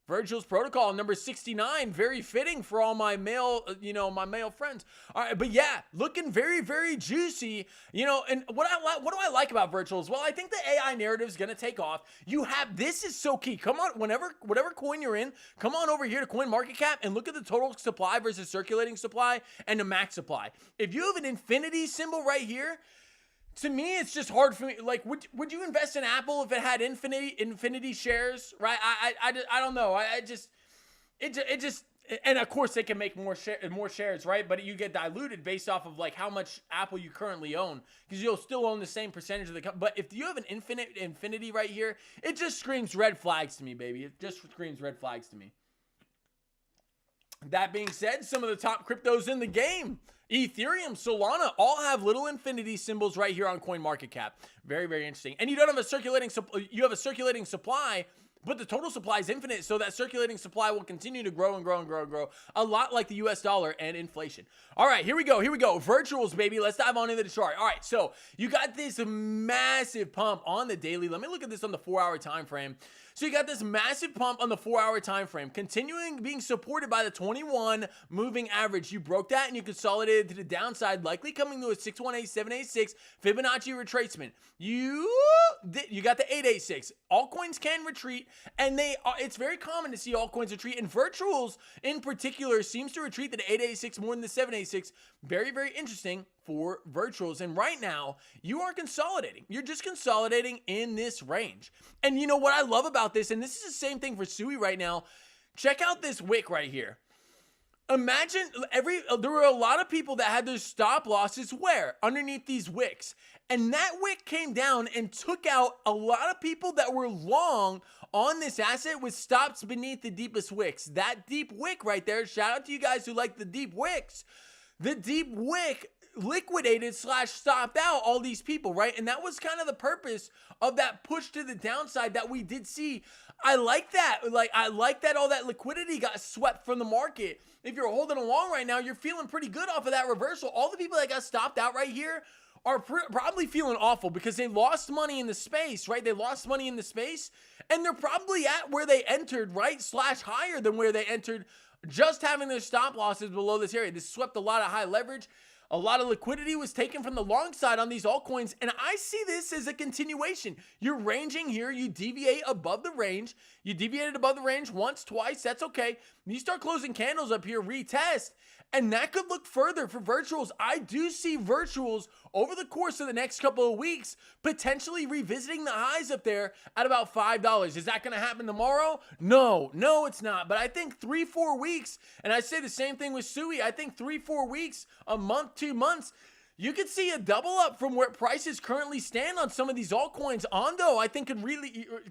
Virtuals protocol number 69, very fitting for all my male, my male friends. All right, but yeah, looking very, very juicy, and what do I like about virtuals? Well, I think the AI narrative is going to take off. This is so key. Come on, whatever coin you're in, come on over here to CoinMarketCap and look at the total supply versus circulating supply and the max supply. If you have an infinity symbol right here, to me, it's just hard for me. Like, would you invest in Apple if it had infinity shares? Right? I don't know. It just, and of course they can make more shares, right? But you get diluted based off of like how much Apple you currently own, because you'll still own the same percentage of the company. But if you have an infinity right here, it just screams red flags to me, baby. It just screams red flags to me. That being said, some of the top cryptos in the game, Ethereum, Solana, all have little infinity symbols right here on CoinMarketCap. Very, very interesting. And you don't have a circulating supply, but the total supply is infinite, so that circulating supply will continue to grow and grow and grow and grow, a lot like the US dollar and inflation. All right, here we go. Virtuals, baby. Let's dive on into the chart. All right, so you got this massive pump on the daily. Let me look at this on the 4-hour time frame. So you got this massive pump on the 4-hour time frame, continuing being supported by the 21 moving average. You broke that and you consolidated to the downside, likely coming to a 618786 Fibonacci retracement. You got the 886. Altcoins can retreat, and it's very common to see altcoins retreat, and virtuals in particular seems to retreat to the 886 more than the 786. Very, very interesting for virtuals. And right now, you are consolidating. You're just consolidating in this range. And you know what I love about this, and this is the same thing for Sui right now. Check out this wick right here. Imagine there were a lot of people that had their stop losses where? Underneath these wicks. And that wick came down and took out a lot of people that were long on this asset with stops beneath the deepest wicks. That deep wick right there, shout out to you guys who like the deep wicks. The deep wick liquidated / stopped out all these people, right? And that was kind of the purpose of that push to the downside that we did see. I like that. I like that all that liquidity got swept from the market. If you're holding along right now, you're feeling pretty good off of that reversal. All the people that got stopped out right here are probably feeling awful because they lost money in the space, right? They lost money in the space, and they're probably at where they entered, right? / higher than where they entered, just having their stop losses below this area. This swept a lot of high leverage. A lot of liquidity was taken from the long side on these altcoins, and I see this as a continuation. You're ranging here. You deviate above the range. You deviated above the range once, twice. That's okay. You start closing candles up here, retest, and that could look further for virtuals. I do see virtuals over the course of the next couple of weeks potentially revisiting the highs up there at about $5. Is that going to happen tomorrow? No, it's not. But I think 3-4 weeks, and I say the same thing with Sui, I think 3-4 weeks, a month, 2 months, you could see a double up from where prices currently stand on some of these altcoins. Ondo, I think,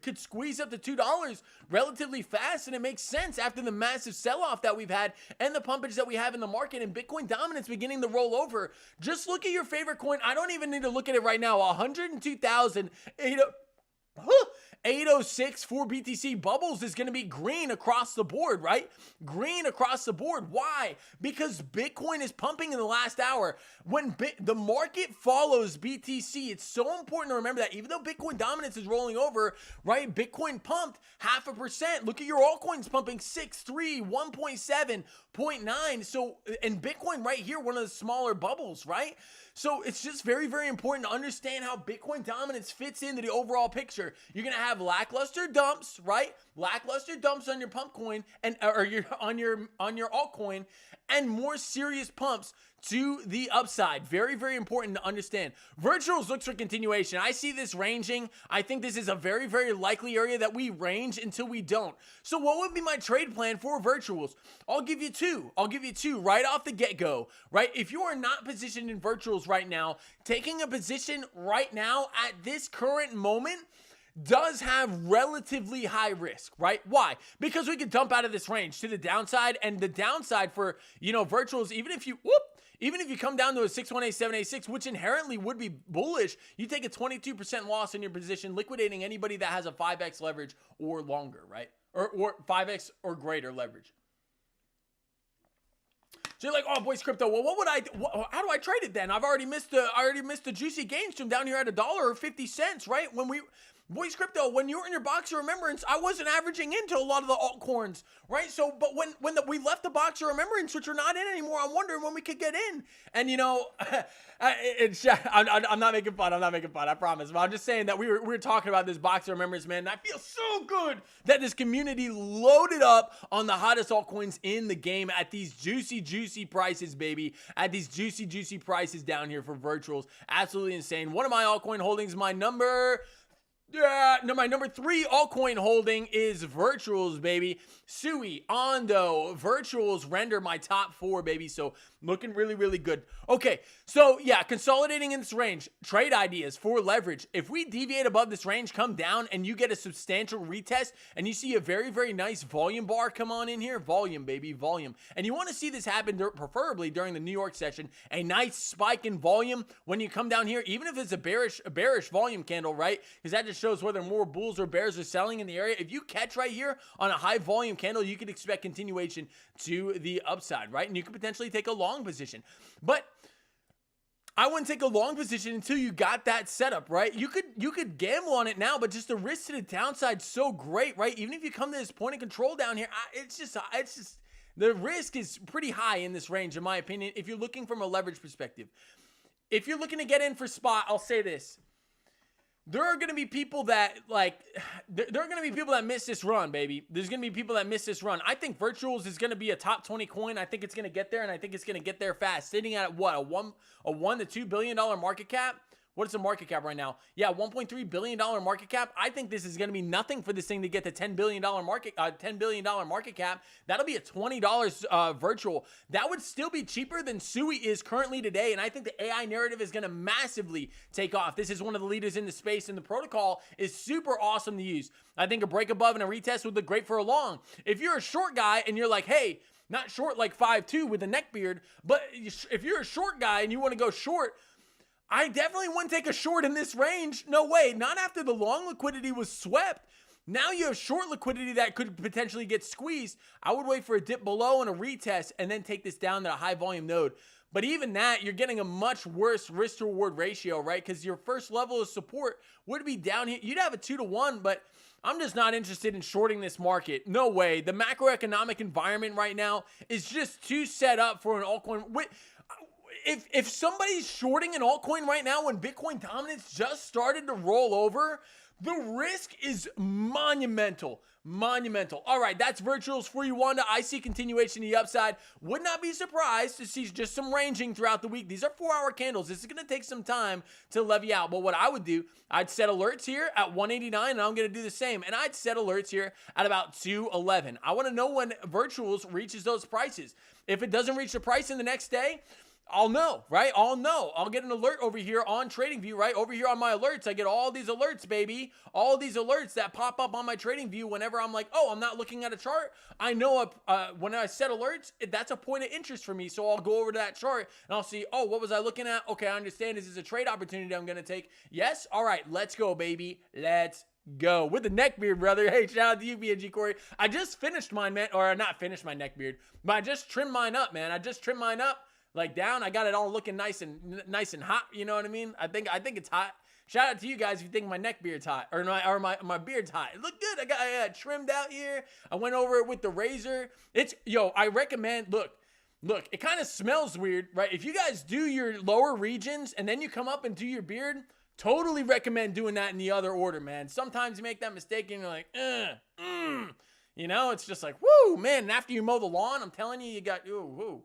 could squeeze up to $2 relatively fast, and it makes sense after the massive sell-off that we've had and the pumpage that we have in the market and Bitcoin dominance beginning to roll over. Just look at your favorite coin. I don't even need to look at it right now. 102,806 for BTC. Bubbles is going to be green across the board, right? Green across the board. Why? Because Bitcoin is pumping in the last hour. When the market follows BTC, it's so important to remember that even though Bitcoin dominance is rolling over, right? Bitcoin pumped 0.5%. Look at your altcoins pumping 6.3, 1.7, 0.9. So, and Bitcoin right here, one of the smaller bubbles, right? So it's just very, very important to understand how Bitcoin dominance fits into the overall picture. You're going to have lackluster dumps, right? Lackluster dumps on your pump coin on your altcoin, and more serious pumps to the upside. Very, very important to understand. Virtuals looks for continuation. I see this ranging. I think this is a very, very likely area that we range until we don't. So what would be my trade plan for virtuals? I'll give you two right off the get-go, right? If you are not positioned in virtuals right now, taking a position right now at this current moment does have relatively high risk, right? Why? Because we could dump out of this range to the downside, and the downside for, virtuals, even if you Even if you come down to a 618, 786, which inherently would be bullish, you take a 22% loss in your position, liquidating anybody that has a 5x leverage or longer, right? Or 5x or greater leverage. So you're like, oh, Boys Crypto. Well, how do I trade it then? I already missed the juicy gains from down here at $1.50, right? Boys Crypto, when you were in your box of remembrance, I wasn't averaging into a lot of the altcoins, right? So, but when we left the box of remembrance, which we're not in anymore, I'm wondering when we could get in. And you know, I'm not making fun. I promise. But I'm just saying that we were talking about this box of remembrance, man. And I feel so good that this community loaded up on the hottest altcoins in the game at these juicy prices, baby. At these juicy prices down here for virtuals. Absolutely insane. One of my altcoin holdings, my number 3 altcoin holding is virtuals, baby. Sui, Ondo, virtuals render my top 4, baby. So looking really good. Okay, so yeah, consolidating in this range. Trade ideas for leverage. If we deviate above this range, come down, and you get a substantial retest, and you see a very nice volume bar come on in here. Volume, baby, volume. And you want to see this happen preferably during the New York session. A nice spike in volume when you come down here, even if it's a bearish volume candle, right? Because that just shows whether more bulls or bears are selling in the area. If you catch right here on a high volume candle, you could expect continuation to the upside, right? And you could potentially take a long position. But I wouldn't take a long position until you got that setup, right? You could gamble on it now, but just the risk to the downside is so great, right? Even if you come to this point of control down here, it's just the risk is pretty high in this range, in my opinion, if you're looking from a leverage perspective. If you're looking to get in for spot, I'll say this. There are going to be people that miss this run, baby. There's going to be people that miss this run. I think virtuals is going to be a top 20 coin. I think it's going to get there, and I think it's going to get there fast. Sitting at what, a $1 to $2 billion market cap? What is the market cap right now? Yeah, $1.3 billion market cap. I think this is going to be nothing for this thing to get to $10 billion market cap. That'll be a $20 virtual. That would still be cheaper than Sui is currently today, and I think the AI narrative is going to massively take off. This is one of the leaders in the space, and the protocol is super awesome to use. I think a break above and a retest would look great for a long. If you're a short guy and you're like, hey, not short like 5'2" with a neck beard, but if you're a short guy and you want to go short, I definitely wouldn't take a short in this range. No way. Not after the long liquidity was swept. Now you have short liquidity that could potentially get squeezed. I would wait for a dip below and a retest and then take this down to a high volume node. But even that, you're getting a much worse risk to reward ratio, right? Because your first level of support would be down here. You'd have a 2-to-1, but I'm just not interested in shorting this market. No way. The macroeconomic environment right now is just too set up for an altcoin. If somebody's shorting an altcoin right now when Bitcoin dominance just started to roll over, the risk is monumental. All right, that's virtuals for you, Wanda. I see continuation to the upside. Would not be surprised to see just some ranging throughout the week. These are 4-hour candles. This is going to take some time to levy out. But what I would do, I'd set alerts here at 189, and I'm going to do the same. And I'd set alerts here at about 211. I want to know when virtuals reaches those prices. If it doesn't reach the price in the next day, I'll know, right? I'll get an alert over here on TradingView, right? Over here on my alerts, I get all these alerts, baby. All these alerts that pop up on my TradingView whenever I'm like, oh, I'm not looking at a chart. I know when I set alerts, that's a point of interest for me. So I'll go over to that chart and I'll see, oh, what was I looking at? Okay, I understand. This is a trade opportunity I'm going to take. Yes? All right, let's go, baby. Let's go. With the neck beard, brother. Hey, shout out to you, BNG Corey. I just finished mine, man. Or not finished my neck beard, but I just trimmed mine up, man. Like down, I got it all looking nice and hot. You know what I mean? I think it's hot. Shout out to you guys if you think my neck beard's hot or my beard's hot. It looked good. I got it trimmed out here. I went over it with the razor. I recommend. Look. It kind of smells weird, right? If you guys do your lower regions and then you come up and do your beard, totally recommend doing that in the other order, man. Sometimes you make that mistake and you're like, you know, it's just like, woo, man. And after you mow the lawn, I'm telling you, you got ooh.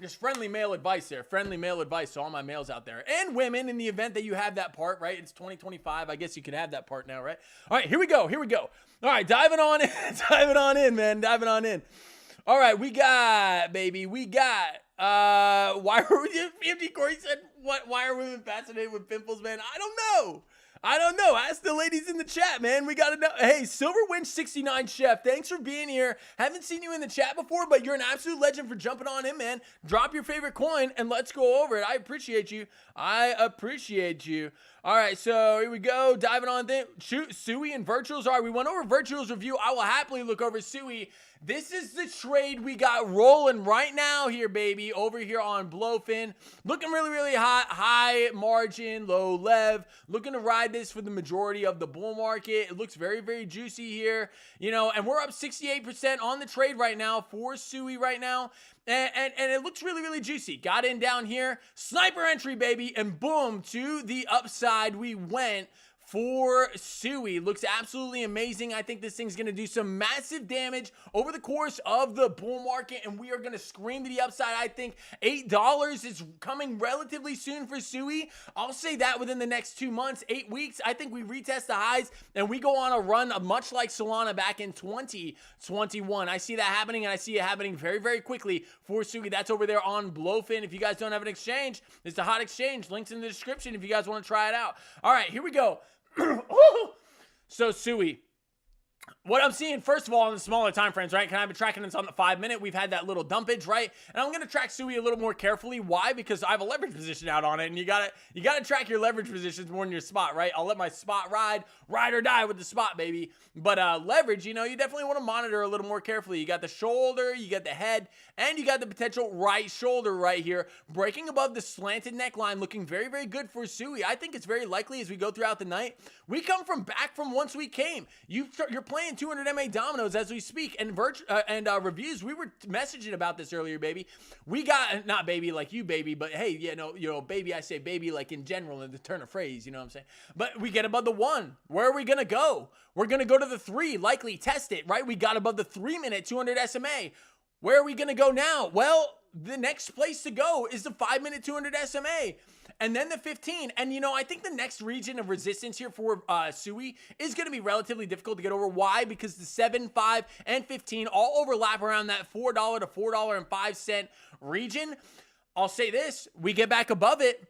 Just friendly male advice there. Friendly male advice to all my males out there. And women in the event that you have that part, right? It's 2025. I guess you can have that part now, right? All right, here we go. All right, diving on in, man. All right, we got, why are we, 50 Corey said, why are women fascinated with pimples, man? I don't know. I don't know. Ask the ladies in the chat, man. We got to know. Hey, Silverwinch69 Chef, thanks for being here. Haven't seen you in the chat before, but you're an absolute legend for jumping on in, man. Drop your favorite coin and let's go over it. I appreciate you. I appreciate you. All right, so here we go. Diving on thing. Shoot, Sui and Virtuals. All right, we went over Virtuals review. I will happily look over Sui. This is the trade we got rolling right now here, baby, over here on Blowfin. Looking really, really hot. High margin, low lev. Looking to ride this for the majority of the bull market. It looks very, very juicy here. You know, and we're up 68% on the trade right now for Sui right now. And it looks really, really juicy. Got in down here. Sniper entry, baby. And boom, to the upside we went for Sui. Looks absolutely amazing. I think this thing's going to do some massive damage over the course of the bull market, and we are going to scream to the upside. I think $8 is coming relatively soon for Sui. I'll say that within the next 2 months, 8 weeks. I think we retest the highs, and we go on a run much like Solana back in 2021. I see that happening, and I see it happening very, very quickly for Sui. That's over there on Blowfin. If you guys don't have an exchange, it's a hot exchange. Links in the description if you guys want to try it out. All right, here we go. So Sui, what I'm seeing, first of all, in the smaller time frames, right? I've been tracking this on the 5 minute. We've had that little dumpage, right? And I'm going to track Sui a little more carefully. Why? Because I have a leverage position out on it, and you got to track your leverage positions more than your spot, right? I'll let my spot ride or die with the spot, baby. But leverage, you know, you definitely want to monitor a little more carefully. You got the shoulder, you got the head, and you got the potential right shoulder right here, breaking above the slanted neckline, looking very, very good for Sui. I think it's very likely as we go throughout the night, we come back from once we came. You're playing 200 MA dominoes as we speak, and reviews. We were messaging about this earlier, baby. We got, not baby like you, baby, but hey, you know, baby, I say baby like in general in the turn of phrase, you know what I'm saying? But we get above the 1. Where are we going to go? We're going to go to the 3, likely test it, right? We got above the 3-minute 200 SMA. Where are we going to go now? Well, the next place to go is the 5-minute 200 SMA. And then the 15. And, you know, I think the next region of resistance here for Sui is going to be relatively difficult to get over. Why? Because the 7, 5, and 15 all overlap around that $4 to $4.05 region. I'll say this. We get back above it,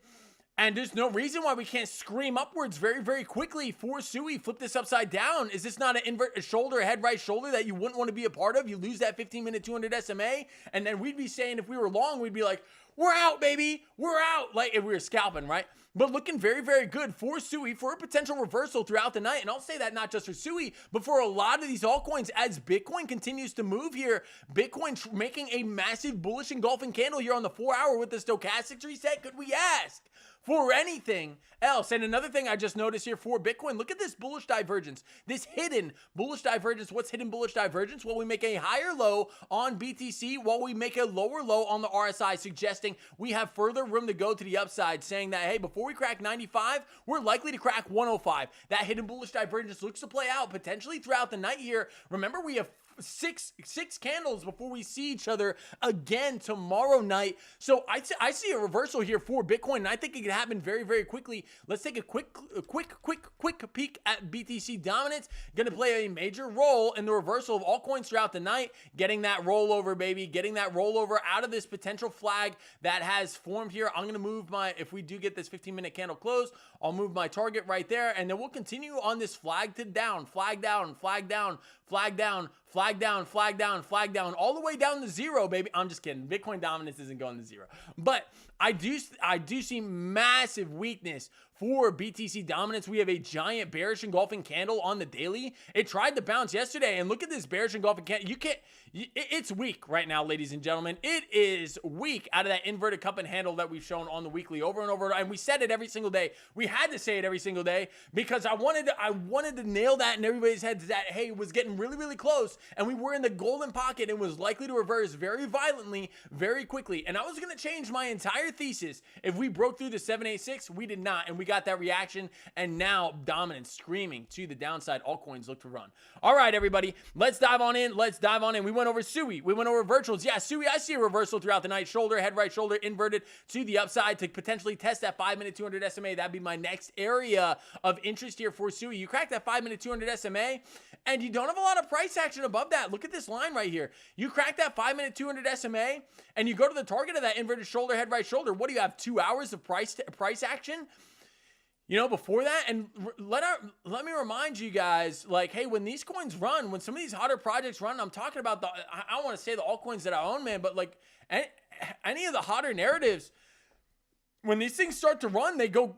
and there's no reason why we can't scream upwards very, very quickly for Sui. Flip this upside down. Is this not an invert shoulder, head right shoulder that you wouldn't want to be a part of? You lose that 15-minute 200 SMA, and then we'd be saying, if we were long, we'd be like, we're out, baby. We're out. Like if we were scalping, right? But looking very, very good for Sui for a potential reversal throughout the night. And I'll say that not just for Sui, but for a lot of these altcoins as Bitcoin continues to move here. Bitcoin making a massive bullish engulfing candle here on the 4-hour with the stochastics reset. Could we ask for anything else? And another thing I just noticed here for Bitcoin, look at this bullish divergence, this hidden bullish divergence. What's hidden bullish divergence? Well, we make a higher low on BTC while we make a lower low on the RSI, suggesting we have further room to go to the upside, saying that, hey, before we crack 95, we're likely to crack 105. That hidden bullish divergence looks to play out potentially throughout the night here. Remember, we have six candles before we see each other again tomorrow night. So I see a reversal here for Bitcoin, and I think it can happen very, very quickly. Let's take a quick peek at BTC dominance. Going to play a major role in the reversal of altcoins throughout the night, getting that rollover, baby, getting that rollover out of this potential flag that has formed here. I'm going to move if we do get this 15-minute candle close, I'll move my target right there, and then we'll continue on this flag to down, flag down, flag down, flag down, flag down, flag down, flag down, all the way down to 0, baby. I'm just kidding. Bitcoin dominance isn't going to 0. But I do see massive weakness for BTC dominance. We have a giant bearish engulfing candle on the daily. It tried to bounce yesterday, and look at this bearish engulfing candle. It's weak right now, ladies and gentlemen. It is weak out of that inverted cup and handle that we've shown on the weekly over and over. And we said it every single day. We had to say it every single day because I wanted to nail that in everybody's heads that, hey, it was getting really, really close, and we were in the golden pocket and was likely to reverse very violently, very quickly. And I was going to change my entire thesis if we broke through the 786. We did not, and we got that reaction, and now dominance screaming to the downside. Altcoins look to run. All right, everybody, let's dive on in. We went over Sui. We went over virtuals. Yeah, Sui, I see a reversal throughout the night. Shoulder, head right shoulder inverted to the upside to potentially test that 5-minute 200 SMA. That'd be my next area of interest here for Sui. You crack that 5-minute 200 SMA, and you don't have a lot of price action above that. Look at this line right here. You crack that 5-minute 200 SMA, and you go to the target of that inverted shoulder, head right shoulder. What do you have, 2 hours of price action? before that, and let me remind you guys, like, hey, when these coins run, when some of these hotter projects run, I'm talking about I don't want to say the altcoins that I own, man, but like any of the hotter narratives, when these things start to run, they go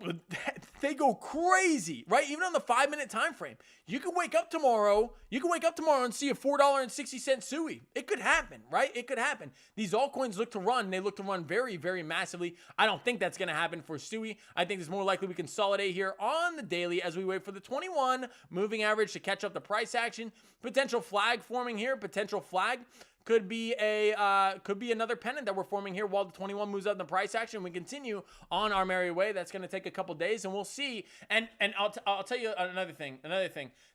crazy, right? Even on the 5-minute time frame. You can wake up tomorrow and see a $4.60 SUI. It could happen, right? It could happen. These altcoins look to run, and they look to run very, very massively. I don't think that's going to happen for SUI. I think it's more likely we consolidate here on the daily as we wait for the 21 moving average to catch up the price action. Potential flag forming here, potential flag. Could be another pennant that we're forming here while the 21 moves up in the price action. We continue on our merry way. That's going to take a couple days, and we'll see. And I'll tell you another thing.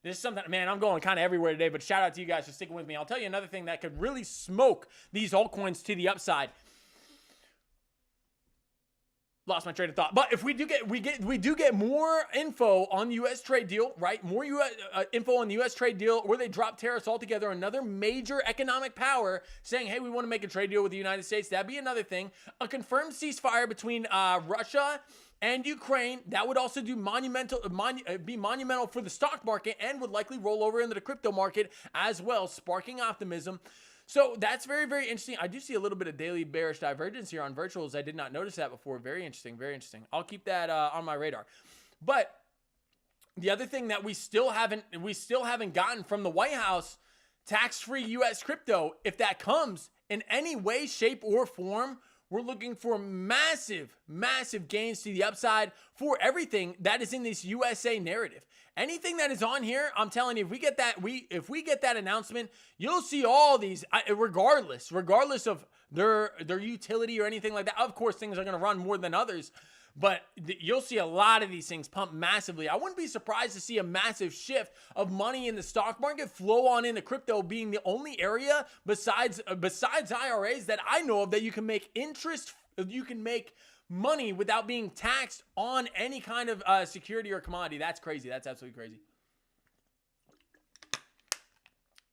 This is something, man, I'm going kind of everywhere today, but shout out to you guys for sticking with me. I'll tell you another thing that could really smoke these altcoins to the upside. Lost my train of thought. But if we do get more info on the U.S. trade deal, right? More info on the U.S. trade deal, or they drop tariffs altogether, another major economic power saying, hey, we want to make a trade deal with the United States. That'd be another thing. A confirmed ceasefire between Russia and Ukraine. That would also be monumental for the stock market and would likely roll over into the crypto market as well, sparking optimism. So that's very, very interesting. I do see a little bit of daily bearish divergence here on virtuals. I did not notice that before. Very interesting, very interesting. I'll keep that on my radar. But the other thing that we still haven't gotten from the White House, tax-free U.S. crypto, if that comes in any way, shape, or form, we're looking for massive, massive gains to the upside for everything that is in this USA narrative. Anything that is on here, I'm telling you, if we get that announcement, you'll see all these, regardless of their utility or anything like that. Of course, things are going to run more than others, but you'll see a lot of these things pump massively. I wouldn't be surprised to see a massive shift of money in the stock market flow on into crypto, being the only area besides IRAs that I know of that you can make money without being taxed on any kind of security or commodity. That's crazy. That's absolutely crazy.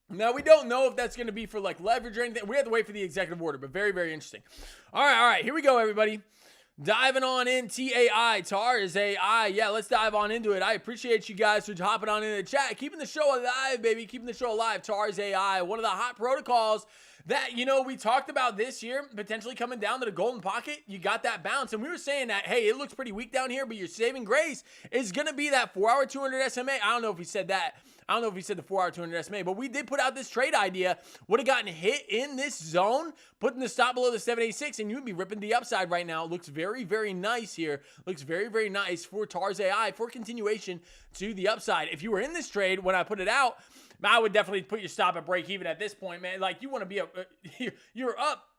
Now, we don't know if that's going to be for like leverage or anything. We have to wait for the executive order, but very, very interesting. All right. Here we go, everybody. Diving on in, TARS AI. Yeah, let's dive on into it. I appreciate you guys for hopping on in the chat. Keeping the show alive, baby. Keeping the show alive. TARS AI, one of the hot protocols that, we talked about this year, potentially coming down to the golden pocket. You got that bounce. And we were saying that, hey, it looks pretty weak down here, but your saving grace is going to be that 4-hour 200 SMA. I don't know if he said that. I don't know if he said the 4-hour 200 SMA, but we did put out this trade idea. Would have gotten hit in this zone, putting the stop below the 786, and you would be ripping the upside right now. It looks very, very nice here. Looks very, very nice for TARS AI for continuation to the upside. If you were in this trade when I put it out, I would definitely put your stop at break even at this point, man. Like, you want to be you're up.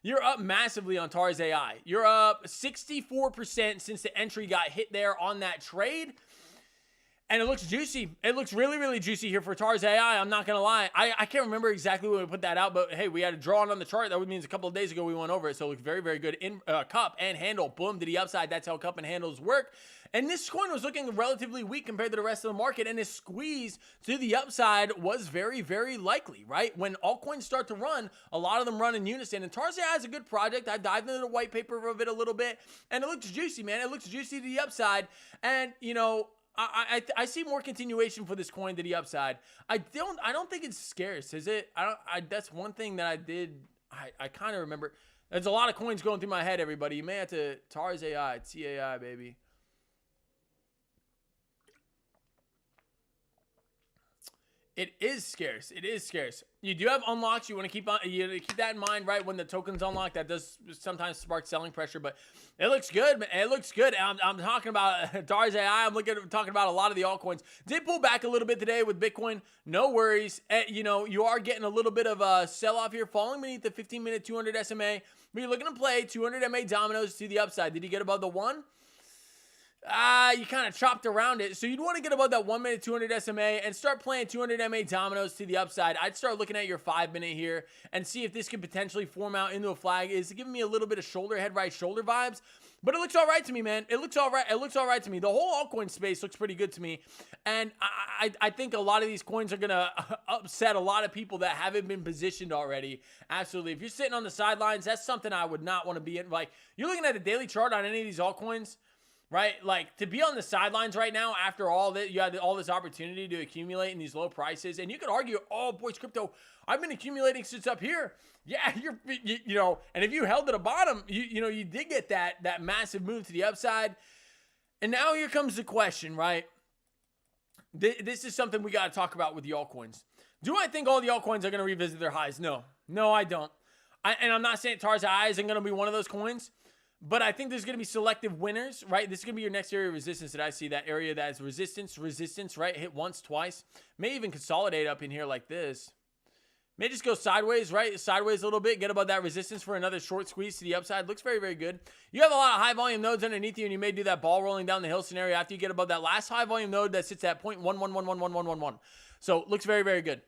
You're up massively on TARS AI. You're up 64% since the entry got hit there on that trade. And it looks juicy. It looks really, really juicy here for TARS AI. I'm not going to lie. I can't remember exactly when we put that out, but hey, we had a draw on the chart. That means a couple of days ago we went over it. So it looks very, very good. In cup and handle, boom, to the upside. That's how cup and handles work. And this coin was looking relatively weak compared to the rest of the market. And this squeeze to the upside was very, very likely, right? When altcoins start to run, a lot of them run in unison. And TARS AI is a good project. I dived into the white paper of it a little bit. And it looks juicy, man. It looks juicy to the upside. And, I see more continuation for this coin to the upside. I don't think it's scarce, is it? That's one thing that I did. I kind of remember. There's a lot of coins going through my head, everybody. You may have to TARS AI, TAI, baby. It is scarce. It is scarce. You do have unlocks. You want to keep that in mind, right? When the token's unlocked, that does sometimes spark selling pressure, but it looks good, man. It looks good. I'm talking about TARS AI. I'm talking about a lot of the altcoins. Did pull back a little bit today with Bitcoin. No worries. You are getting a little bit of a sell-off here, falling beneath the 15-minute 200 SMA. But you're looking to play 200 MA dominoes to the upside. Did you get above the 1? You kind of chopped around it. So you'd want to get above that 1 minute 200 SMA and start playing 200 MA dominoes to the upside. I'd start looking at your 5 minute here and see if this could potentially form out into a flag. It's giving me a little bit of shoulder, head, right shoulder vibes. But it looks all right to me, man. It looks all right. It looks all right to me. The whole altcoin space looks pretty good to me. And I think a lot of these coins are going to upset a lot of people that haven't been positioned already. Absolutely. If you're sitting on the sidelines, that's something I would not want to be in. Like, you're looking at a daily chart on any of these altcoins, right? Like, to be on the sidelines right now after all that, you had all this opportunity to accumulate in these low prices. And you could argue, oh, boys, crypto, I've been accumulating since up here. Yeah, you know, and if you held at the bottom, you know, you did get that massive move to the upside. And now here comes the question, right? This is something we got to talk about with the altcoins. Do I think all the altcoins are going to revisit their highs? No, I don't. And I'm not saying TARS AI isn't going to be one of those coins, but I think there's going to be selective winners, right? This is going to be your next area of resistance that I see, that area that is resistance, right? Hit once, twice. May even consolidate up in here like this. May just go sideways, right? Sideways a little bit. Get above that resistance for another short squeeze to the upside. Looks very, very good. You have a lot of high volume nodes underneath you, and you may do that ball rolling down the hill scenario after you get above that last high volume node that sits at 0.11111111. So looks very, very good.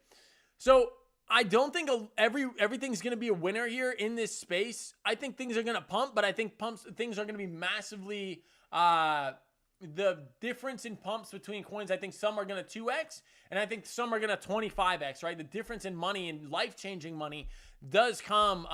So I don't think everything's going to be a winner here in this space. I think things are going to pump, but I think things are going to be massively the difference in pumps between coins. I think some are going to 2x, and I think some are going to 25x, right? The difference in money and life-changing money does come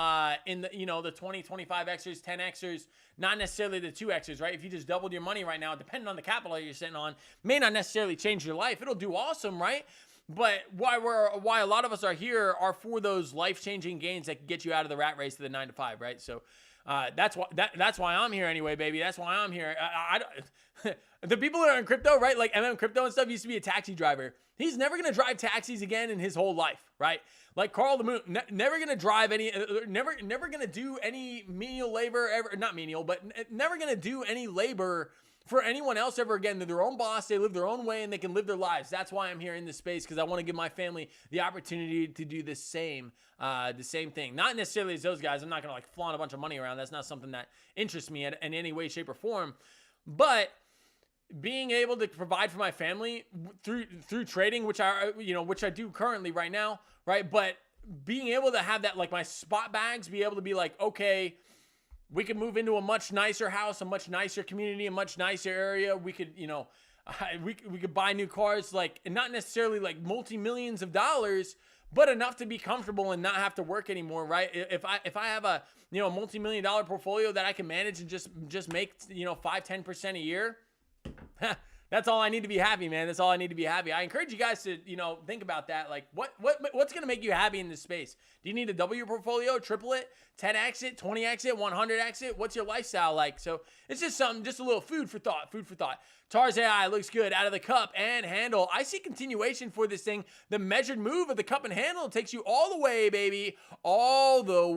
in the, you know, the 20, 25xers, 10xers, not necessarily the 2xers, right? If you just doubled your money right now, depending on the capital you're sitting on, may not necessarily change your life. It'll do awesome, right? But why a lot of us are here are for those life-changing gains that can get you out of the rat race to the 9 to 5, right? So that's why I'm here anyway, baby. That's why I'm here. The people that are in crypto, right? Like Crypto and stuff used to be a taxi driver. He's never going to drive taxis again in his whole life, right? Like Carl the Moon, never going to drive any, never going to do any menial labor ever, not menial, but never going to do any labor for anyone else ever again. They're their own boss. They live their own way and they can live their lives. That's why I'm here in this space, because I want to give my family the opportunity to do the same thing. Not necessarily as those guys. I'm not going to like flaunt a bunch of money around. That's not something that interests me in any way, shape, or form. But being able to provide for my family through trading, which I do currently right now, right? But being able to have that, like my spot bags, be able to be like, okay, we could move into a much nicer house, a much nicer community, a much nicer area. We could, you know, we could buy new cars, like, and not necessarily like multi-millions of dollars, but enough to be comfortable and not have to work anymore, right? If I have a, you know, multi-million-dollar portfolio that I can manage and just make, you know, 5-10% a year, that's all I need to be happy, man. That's all I need to be happy. I encourage you guys to, you know, think about that. Like, what's going to make you happy in this space? Do you need to double your portfolio, triple it, 10x it, 20x it, 100x it? What's your lifestyle like? So it's just something, just a little food for thought. TARS AI looks good out of the cup and handle. I see continuation for this thing. The measured move of the cup and handle takes you all the way, baby. All the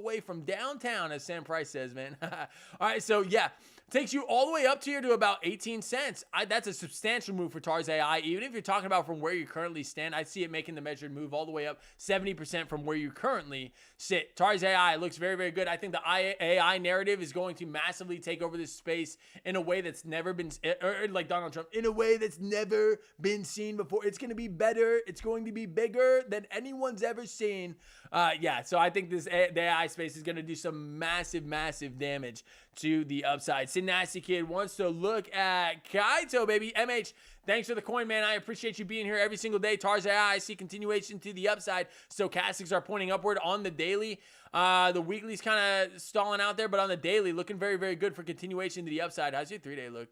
way from downtown, as Sam Price says, man. All right, so yeah. Takes you all the way up to here to about 18 cents. That's a substantial move for TARS AI. Even if you're talking about from where you currently stand, I see it making the measured move all the way up 70% from where you currently sit. TARS AI looks very, very good. I think the AI narrative is going to massively take over this space in a way that's never been, or like Donald Trump, in a way that's never been seen before. It's going to be better. It's going to be bigger than anyone's ever seen. Yeah, so I think the AI space is going to do some massive, massive damage to the upside. Nasty Kid wants to look at Kaito, baby. MH, thanks for the coin, man. I appreciate you being here every single day. TARS AI, I see continuation to the upside. Stochastics are pointing upward on the daily. The weekly's kind of stalling out there, but on the daily, looking very, very good for continuation to the upside. How's your 3-day look?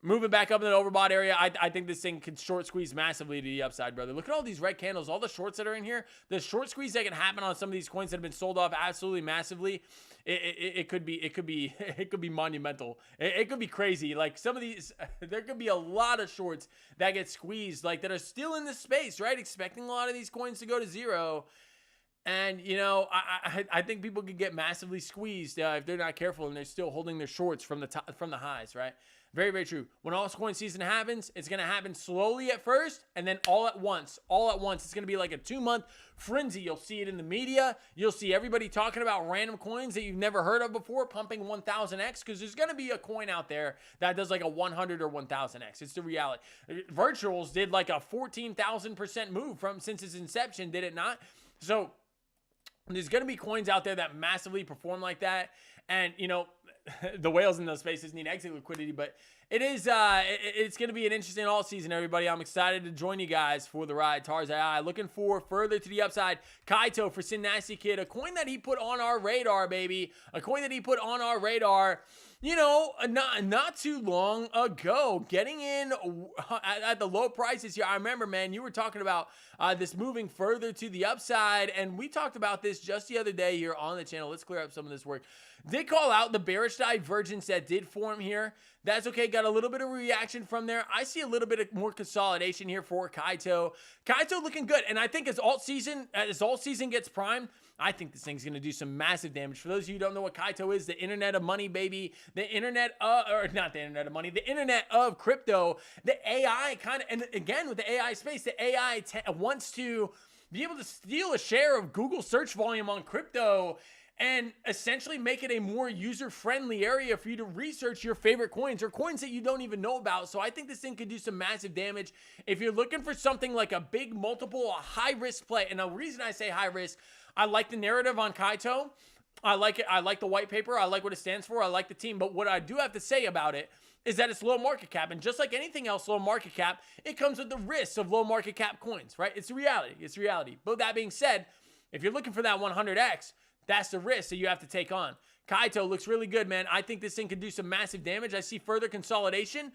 Moving back up in the overbought area, I think this thing can short squeeze massively to the upside, brother. Look at all these red candles, all the shorts that are in here. The short squeeze that can happen on some of these coins that have been sold off absolutely massively. It could be monumental. It could be crazy. Like some of these, there could be a lot of shorts that get squeezed, like that are still in this space, right? Expecting a lot of these coins to go to zero. And, you know, I think people could get massively squeezed if they're not careful and they're still holding their shorts from the highs, right? Very, very true. When altcoin season happens, it's going to happen slowly at first and then all at once. All at once. It's going to be like a 2-month frenzy. You'll see it in the media. You'll see everybody talking about random coins that you've never heard of before pumping 1000x, because there's going to be a coin out there that does like a 100 or 1000x. It's the reality. Virtuals did like a 14,000% move since its inception, did it not? So there's going to be coins out there that massively perform like that. And, you know, the whales in those spaces need exit liquidity, but it's going to be an interesting all season, everybody. I'm excited to join you guys for the ride. Tars.ai looking for further to the upside. Kaito for Sin Nasty Kid, a coin that he put on our radar, baby. A coin that he put on our radar, you know, not too long ago, getting in at the low prices here. I remember, man, you were talking about this moving further to the upside, and we talked about this just the other day here on the channel. Let's clear up some of this work. Did call out the bearish divergence that did form here. That's okay. Got a little bit of reaction from there. I see a little bit of more consolidation here for Kaito. Kaito looking good, and I think as alt season gets primed, I think this thing's going to do some massive damage. For those of you who don't know what Kaito is, the internet of money, baby. The internet of, or not the internet of money, the internet of crypto. The AI kind of, and again, with the AI space, the AI wants to be able to steal a share of Google search volume on crypto and essentially make it a more user-friendly area for you to research your favorite coins or coins that you don't even know about. So I think this thing could do some massive damage. If you're looking for something like a big multiple, a high-risk play, and the reason I say high-risk, I like the narrative on Kaito. I like it. I like the white paper. I like what it stands for. I like the team. But what I do have to say about it is that it's low market cap. And just like anything else, low market cap, it comes with the risks of low market cap coins, right? It's a reality. It's reality. But that being said, if you're looking for that 100x, that's the risk that you have to take on. Kaito looks really good, man. I think this thing could do some massive damage. I see further consolidation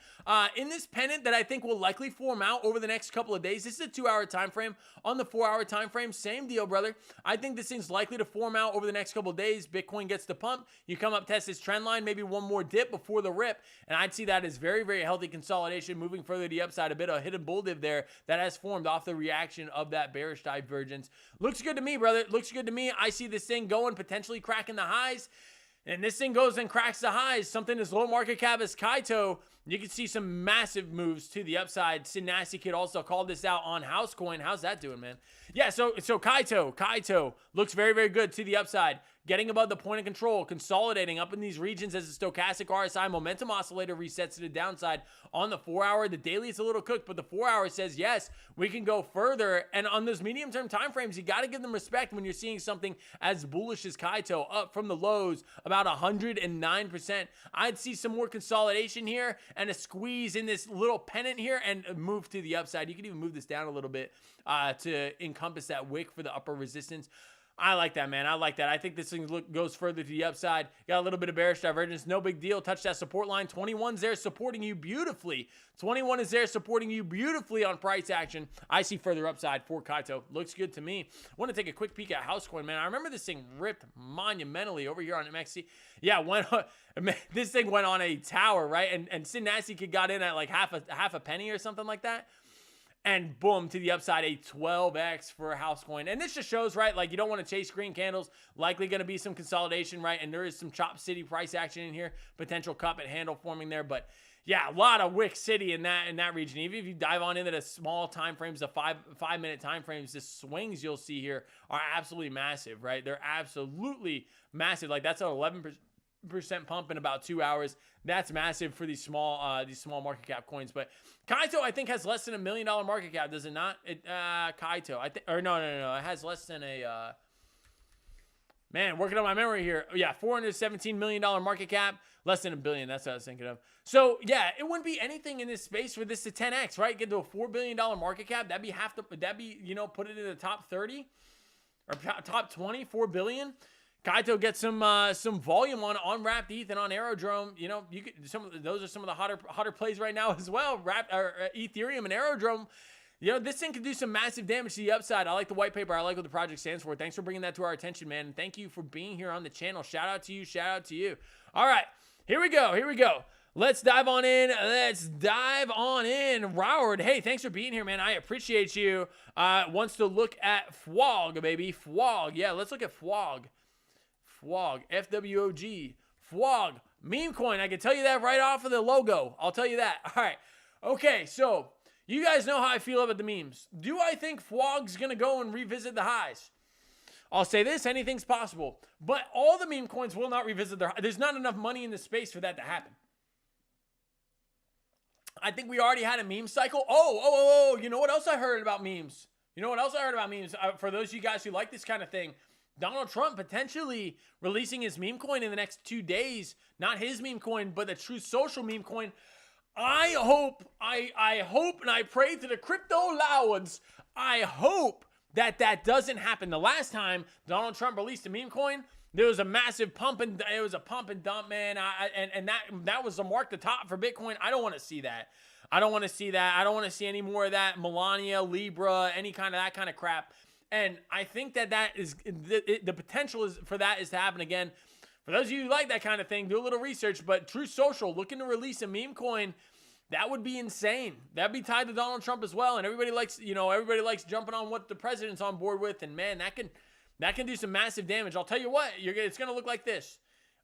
in this pennant that I think will likely form out over the next couple of days. This is a 2-hour time frame. On the 4-hour time frame, same deal, brother. I think this thing's likely to form out over the next couple of days. Bitcoin gets the pump. You come up, test this trend line, maybe one more dip before the rip, and I'd see that as very, very healthy consolidation, moving further to the upside. A bit of a hidden bull div there that has formed off the reaction of that bearish divergence. Looks good to me, brother. Looks good to me. I see this thing going, potentially cracking the highs. And this thing goes and cracks the highs, something as low market cap as Kaito, you can see some massive moves to the upside. Sin Nasty Kid also called this out on Housecoin. How's that doing, man? Yeah, so Kaito looks very, very good to the upside. Getting above the point of control, consolidating up in these regions as the stochastic RSI momentum oscillator resets to the downside on the 4-hour. The daily is a little cooked, but the 4-hour says, yes, we can go further. And on those medium-term time frames, you got to give them respect when you're seeing something as bullish as Kaito up from the lows about 109%. I'd see some more consolidation here and a squeeze in this little pennant here and move to the upside. You can even move this down a little bit to encompass that wick for the upper resistance. I like that, man. I like that. I think this thing goes further to the upside. Got a little bit of bearish divergence. No big deal. Touch that support line. 21's there supporting you beautifully. 21 is there supporting you beautifully on price action. I see further upside for Kaito. Looks good to me. I want to take a quick peek at Housecoin, man. I remember this thing ripped monumentally over here on MXC. Yeah, this thing went on a tower, right? And Sin Nasty Kid got in at like half a penny or something like that. And boom, to the upside, a 12x for a Housecoin. And this just shows, right, like you don't want to chase green candles. Likely going to be some consolidation, right? And there is some Chop City price action in here. Potential cup and handle forming there. But yeah, a lot of Wick City in that region. Even if you dive on into the small time frames, the five-minute time frames, the swings you'll see here are absolutely massive, right? They're absolutely massive. Like that's an 11% pump in about 2 hours. That's massive for these small market cap coins. But Kaito, I think, has less than $1 million market cap, does it not? Kaito, I think, or no, it has less than a. Man, working on my memory here. Yeah, $417 million market cap, less than $1 billion. That's what I was thinking of. So yeah, it wouldn't be anything in this space for this to 10x, right? Get to a $4 billion market cap. That'd be you know, put it in the top 30 or top 20, $4 billion. Kaito gets some volume on Wrapped ETH and on Aerodrome. You know, you could those are some of the hotter plays right now as well. Ethereum and Aerodrome. You know, this thing could do some massive damage to the upside. I like the white paper. I like what the project stands for. Thanks for bringing that to our attention, man. And thank you for being here on the channel. Shout out to you. Shout out to you. All right, here we go. Here we go. Let's dive on in. Howard, hey, thanks for being here, man. I appreciate you. Wants to look at FWOG, baby. FWOG. Yeah, let's look at FWOG. FWOG, FWOG, FWOG, meme coin. I can tell you that right off of the logo. I'll tell you that. All right. Okay, so you guys know how I feel about the memes. Do I think FWOG's going to go and revisit the highs? I'll say this, anything's possible. But all the meme coins will not revisit their highs. There's not enough money in the space for that to happen. I think we already had a meme cycle. You know what else I heard about memes? For those of you guys who like this kind of thing, Donald Trump potentially releasing his meme coin in the next 2 days. Not his meme coin, but the True Social meme coin. I hope, and I pray to the crypto allowance, I hope that doesn't happen. The last time Donald Trump released a meme coin, there was a massive pump and dump, man. That was the mark the top for Bitcoin. I don't want to see that. I don't want to see any more of that Melania, Libra, any kind of that kind of crap. And I think that is the potential for that is to happen again. For those of you who like that kind of thing, do a little research. But True Social looking to release a meme coin, that would be insane. That'd be tied to Donald Trump as well. And everybody likes jumping on what the president's on board with. And man, that can do some massive damage. I'll tell you what, it's going to look like this.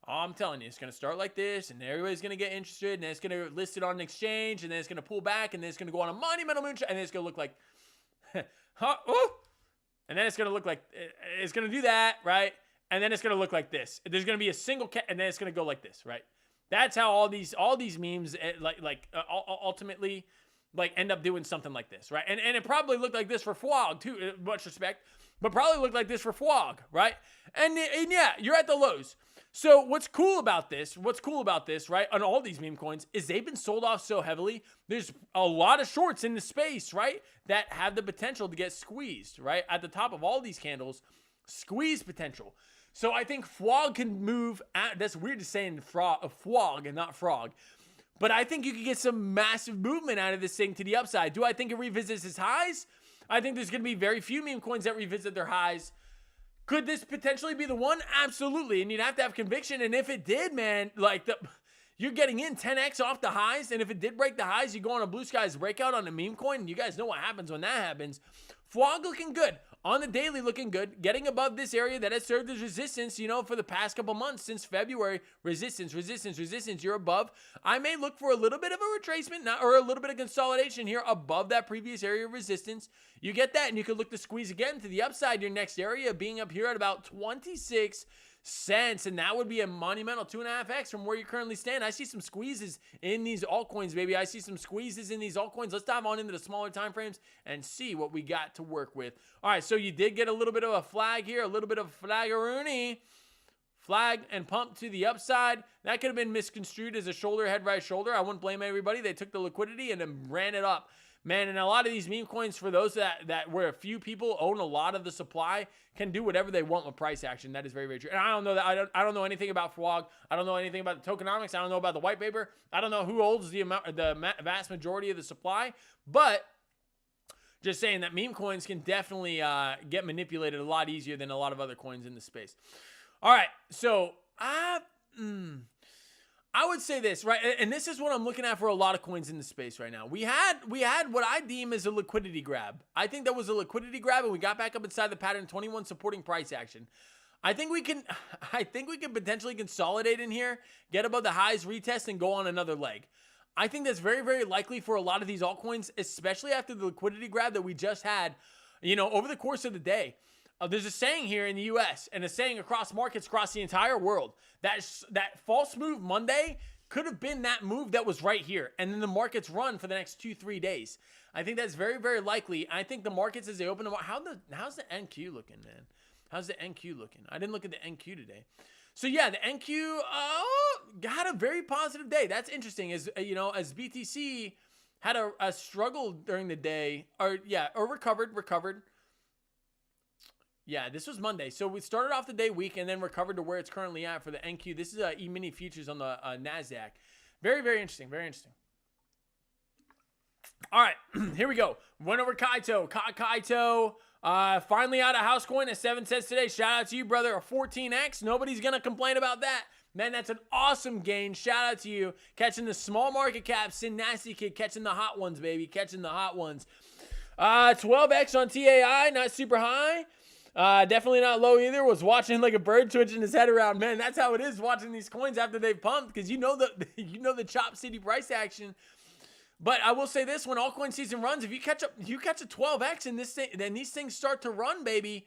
I'm telling you, it's going to start like this, and everybody's going to get interested, and then it's going to list it on an exchange, and then it's going to pull back, and then it's going to go on a monumental moonshot, and then it's going to look like, and then it's going to look like, it's going to do that, right? And then it's going to look like this. There's going to be a single and then it's going to go like this, right? That's how all these memes ultimately end up doing something like this, right? And it probably looked like this for FWOG too, much respect, but probably looked like this for FWOG, right? And yeah, you're at the lows. So what's cool about this, right, on all these meme coins is they've been sold off so heavily. There's a lot of shorts in the space, right, that have the potential to get squeezed, right? At the top of all these candles, squeeze potential. So I think FWOG can move, that's weird to say in FWOG and not frog, but I think you could get some massive movement out of this thing to the upside. Do I think it revisits its highs? I think there's going to be very few meme coins that revisit their highs. Could this potentially be the one? Absolutely. And you'd have to have conviction. And if it did, man, you're getting in 10x off the highs. And if it did break the highs, you go on a blue skies breakout on a meme coin. And you guys know what happens when that happens. FWOG looking good. On the daily looking good. Getting above this area that has served as resistance, for the past couple months since February. Resistance. You're above. I may look for a little bit of a retracement or a little bit of consolidation here above that previous area of resistance. You get that, and you can look to squeeze again to the upside. Your next area being up here at about 26 cents, and that would be a monumental 2.5x from where you currently stand. I see some squeezes in these altcoins, baby. I see some squeezes in these altcoins. Let's dive on into the smaller time frames and see what we got to work with. All right, so you did get a little bit of a flag here, a little bit of flaggeroonie. Flag and pump to the upside. That could have been misconstrued as a shoulder, head, right shoulder. I wouldn't blame everybody. They took the liquidity and then ran it up. Man, and a lot of these meme coins, for those that where a few people own a lot of the supply, can do whatever they want with price action. That is very, very true. And I don't know that. I don't know anything about FWOG. I don't know anything about the tokenomics. I don't know about the white paper. I don't know who holds the vast majority of the supply. But just saying that meme coins can definitely get manipulated a lot easier than a lot of other coins in the space. All right, so I would say this, right? And this is what I'm looking at for a lot of coins in the space right now. We had what I deem as a liquidity grab. I think that was a liquidity grab, and we got back up inside the pattern 21 supporting price action. I think we can potentially consolidate in here, get above the highs, retest, and go on another leg. I think that's very, very likely for a lot of these altcoins, especially after the liquidity grab that we just had, over the course of the day. There's a saying here in the U.S. and a saying across markets across the entire world that false move Monday could have been that move that was right here. And then the markets run for the next 2-3 days. I think that's very, very likely. I think the markets, as they open them, how's the NQ looking, man? How's the NQ looking? I didn't look at the NQ today. So yeah, the NQ got a very positive day. That's interesting. As BTC had a struggle during the day, or recovered. Yeah, this was Monday. So we started off the day weak and then recovered to where it's currently at for the NQ. This is E-mini futures on the NASDAQ. Very, very interesting. Very interesting. All right, here we go. Went over Kaito. Kaito finally out of house coin at 7 cents today. Shout out to you, brother. A 14x. Nobody's going to complain about that. Man, that's an awesome gain. Shout out to you. Catching the small market caps. Sin Nasty Kid catching the hot ones, baby. Catching the hot ones. 12x on TAI. Not super high. Definitely not low either. Was watching like a bird twitching his head around. Man, that's how it is watching these coins after they've pumped, because you know the Chop City price action. But I will say this: when altcoin season runs, if you catch a 12x in this thing, then these things start to run, baby.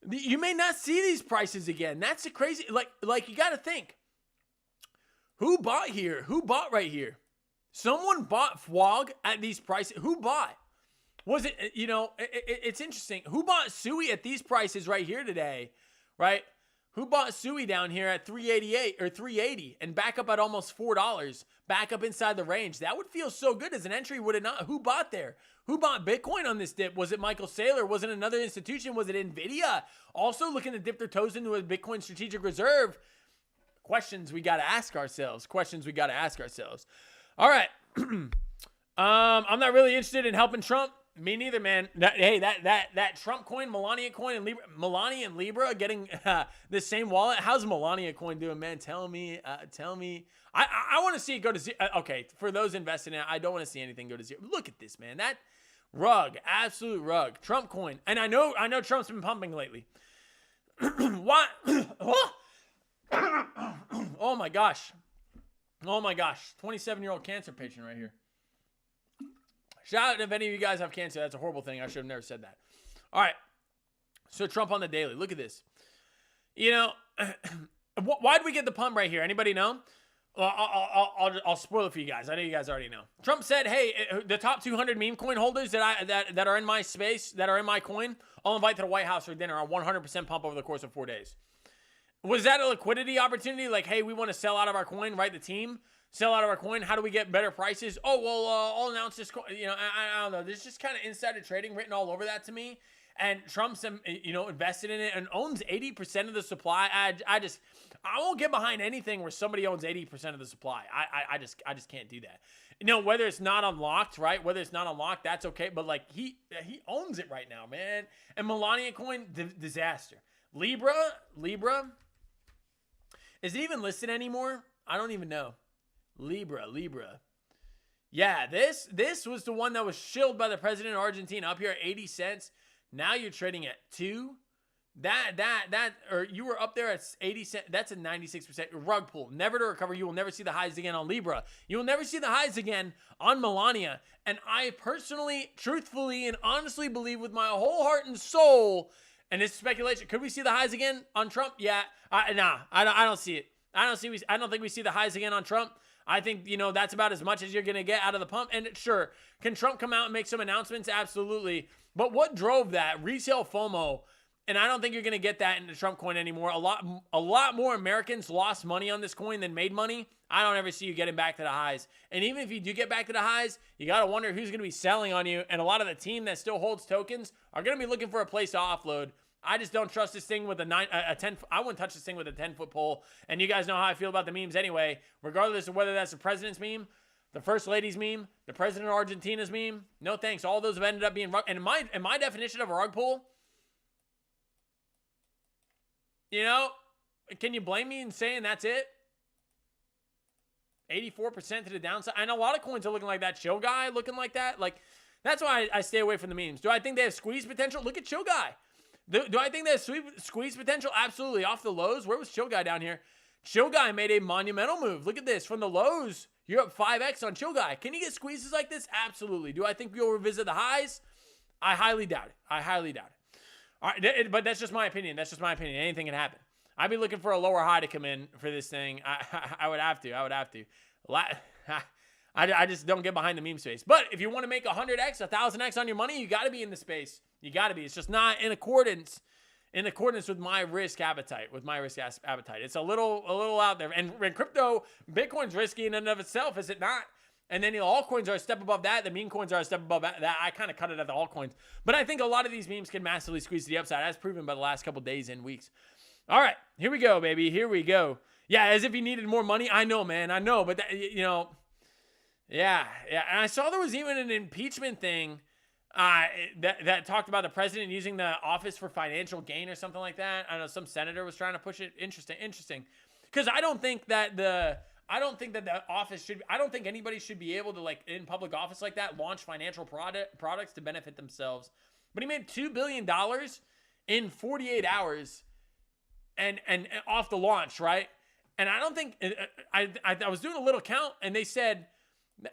You may not see these prices again. That's a crazy. Like you got to think. Who bought here? Who bought right here? Someone bought FWOG at these prices. Who bought? Was it, it's interesting. Who bought Sui at these prices right here today, right? Who bought Sui down here at 388 or 380 and back up at almost $4, back up inside the range? That would feel so good as an entry, would it not? Who bought there? Who bought Bitcoin on this dip? Was it Michael Saylor? Was it another institution? Was it NVIDIA? Also looking to dip their toes into a Bitcoin strategic reserve. Questions we got to ask ourselves. All right. I'm not really interested in helping Trump. Me neither, man. That Trump coin, Melania coin, and Libra, Melania and Libra getting the same wallet. How's Melania coin doing, man? Tell me. I want to see it go to zero. Okay, for those invested in it, I don't want to see anything go to zero. Look at this, man. That rug, absolute rug. Trump coin, and I know Trump's been pumping lately. What? Oh my gosh. 27-year-old cancer patient right here. Shout out if any of you guys have cancer. That's a horrible thing. I should have never said that. All right. So Trump on the daily. Look at this. Why did we get the pump right here? Anybody know? Well, I'll spoil it for you guys. I know you guys already know. Trump said, "Hey, the top 200 meme coin holders that are in my space, that are in my coin, I'll invite to the White House for dinner on 100% pump over the course of 4 days." Was that a liquidity opportunity? Like, hey, we want to sell out of our coin, right? The team sell out of our coin. How do we get better prices? Oh, well, I'll announce this. I don't know. There's just kind of insider trading written all over that to me. And Trump's, invested in it and owns 80% of the supply. I won't get behind anything where somebody owns 80% of the supply. I just can't do that. Whether it's not unlocked, right? Whether it's not unlocked, that's okay. But like he owns it right now, man. And Melania coin, disaster. Libra, is it even listed anymore? I don't even know. Libra. Yeah, this was the one that was shilled by the president of Argentina up here at 80 cents. Now you're trading at 2. Or you were up there at 80 cents. That's a 96% rug pull. Never to recover. You will never see the highs again on Libra. You will never see the highs again on Melania. And I personally, truthfully, and honestly believe with my whole heart and soul, and this is speculation, could we see the highs again on Trump? Yeah. I don't see it. I don't think we see the highs again on Trump. I think, that's about as much as you're going to get out of the pump. And sure, can Trump come out and make some announcements? Absolutely. But what drove that? Resale FOMO. And I don't think you're going to get that in the Trump coin anymore. A lot more Americans lost money on this coin than made money. I don't ever see you getting back to the highs. And even if you do get back to the highs, you got to wonder who's going to be selling on you. And a lot of the team that still holds tokens are going to be looking for a place to offload. I just don't trust this thing with a 10. I wouldn't touch this thing with a 10-foot pole. And you guys know how I feel about the memes anyway. Regardless of whether that's the president's meme, the first lady's meme, the president of Argentina's meme. No thanks. All those have ended up being rug. And in my definition of a rug pull, can you blame me in saying that's it? 84% to the downside. And a lot of coins are looking like that. Chill Guy looking like that. Like, that's why I stay away from the memes. Do I think they have squeeze potential? Look at Chill Guy. Do I think they have squeeze potential? Absolutely. Off the lows. Where was Chill Guy down here? Chill Guy made a monumental move. Look at this. From the lows, you're up 5x on Chill Guy. Can you get squeezes like this? Absolutely. Do I think you'll revisit the highs? I highly doubt it. All right, but that's just my opinion. Anything can happen. I'd be looking for a lower high to come in for this thing. I would have to. I just don't get behind the meme space. But if you want to make 100x, 1,000x on your money, you got to be in the space. You got to be. It's just not in accordance with my risk appetite. It's a little out there. And crypto, Bitcoin's risky in and of itself, is it not? And then the altcoins are a step above that. The meme coins are a step above that. I kind of cut it at the altcoins. But I think a lot of these memes can massively squeeze to the upside, as proven by the last couple days and weeks. All right, here we go, baby. Here we go. Yeah, as if he needed more money. I know, man. I know. But, yeah. And I saw there was even an impeachment thing that talked about the president using the office for financial gain or something like that. I know some senator was trying to push it. Interesting. Because I don't think that the office should. I don't think anybody should be able to, like, in public office like that, launch financial products to benefit themselves. But he made $2 billion in 48 hours and off the launch, right? And I don't think I was doing a little count, and they said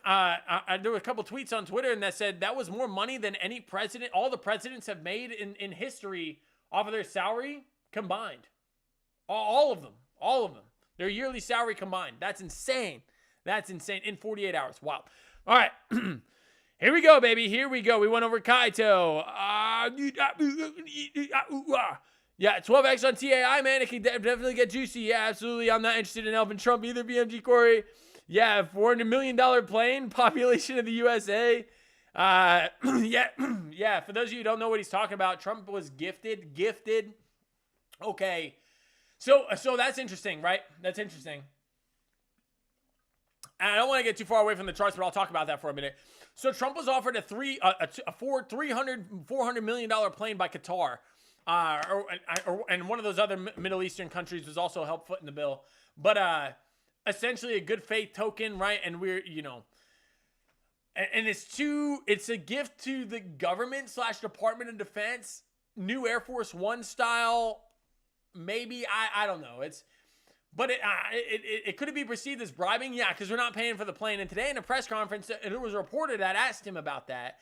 there were a couple tweets on Twitter, and that said that was more money than any president, all the presidents have made in history off of their salary combined. All of them, their yearly salary combined. That's insane. That's insane in 48 hours. Wow. All right. Here we go, baby. Here we go. We went over Kaito. Yeah, 12x on TAI, man. It can definitely get juicy. Yeah, absolutely. I'm not interested in Elvin Trump either, BMG Corey. Yeah, $400 million plane, population of the USA. Yeah, for those of you who don't know what he's talking about, Trump was gifted. Okay. So that's interesting, right? That's interesting. And I don't want to get too far away from the charts, but I'll talk about that for a minute. So Trump was offered a $400 million plane by Qatar. And one of those other Middle Eastern countries was also helped foot in the bill. But essentially a good faith token, right? And we're, and it's a gift to the government / Department of Defense, new Air Force One style, maybe, I don't know. But it could be perceived as bribing? Yeah, because we're not paying for the plane. And today in a press conference, there was a reporter that asked him about that.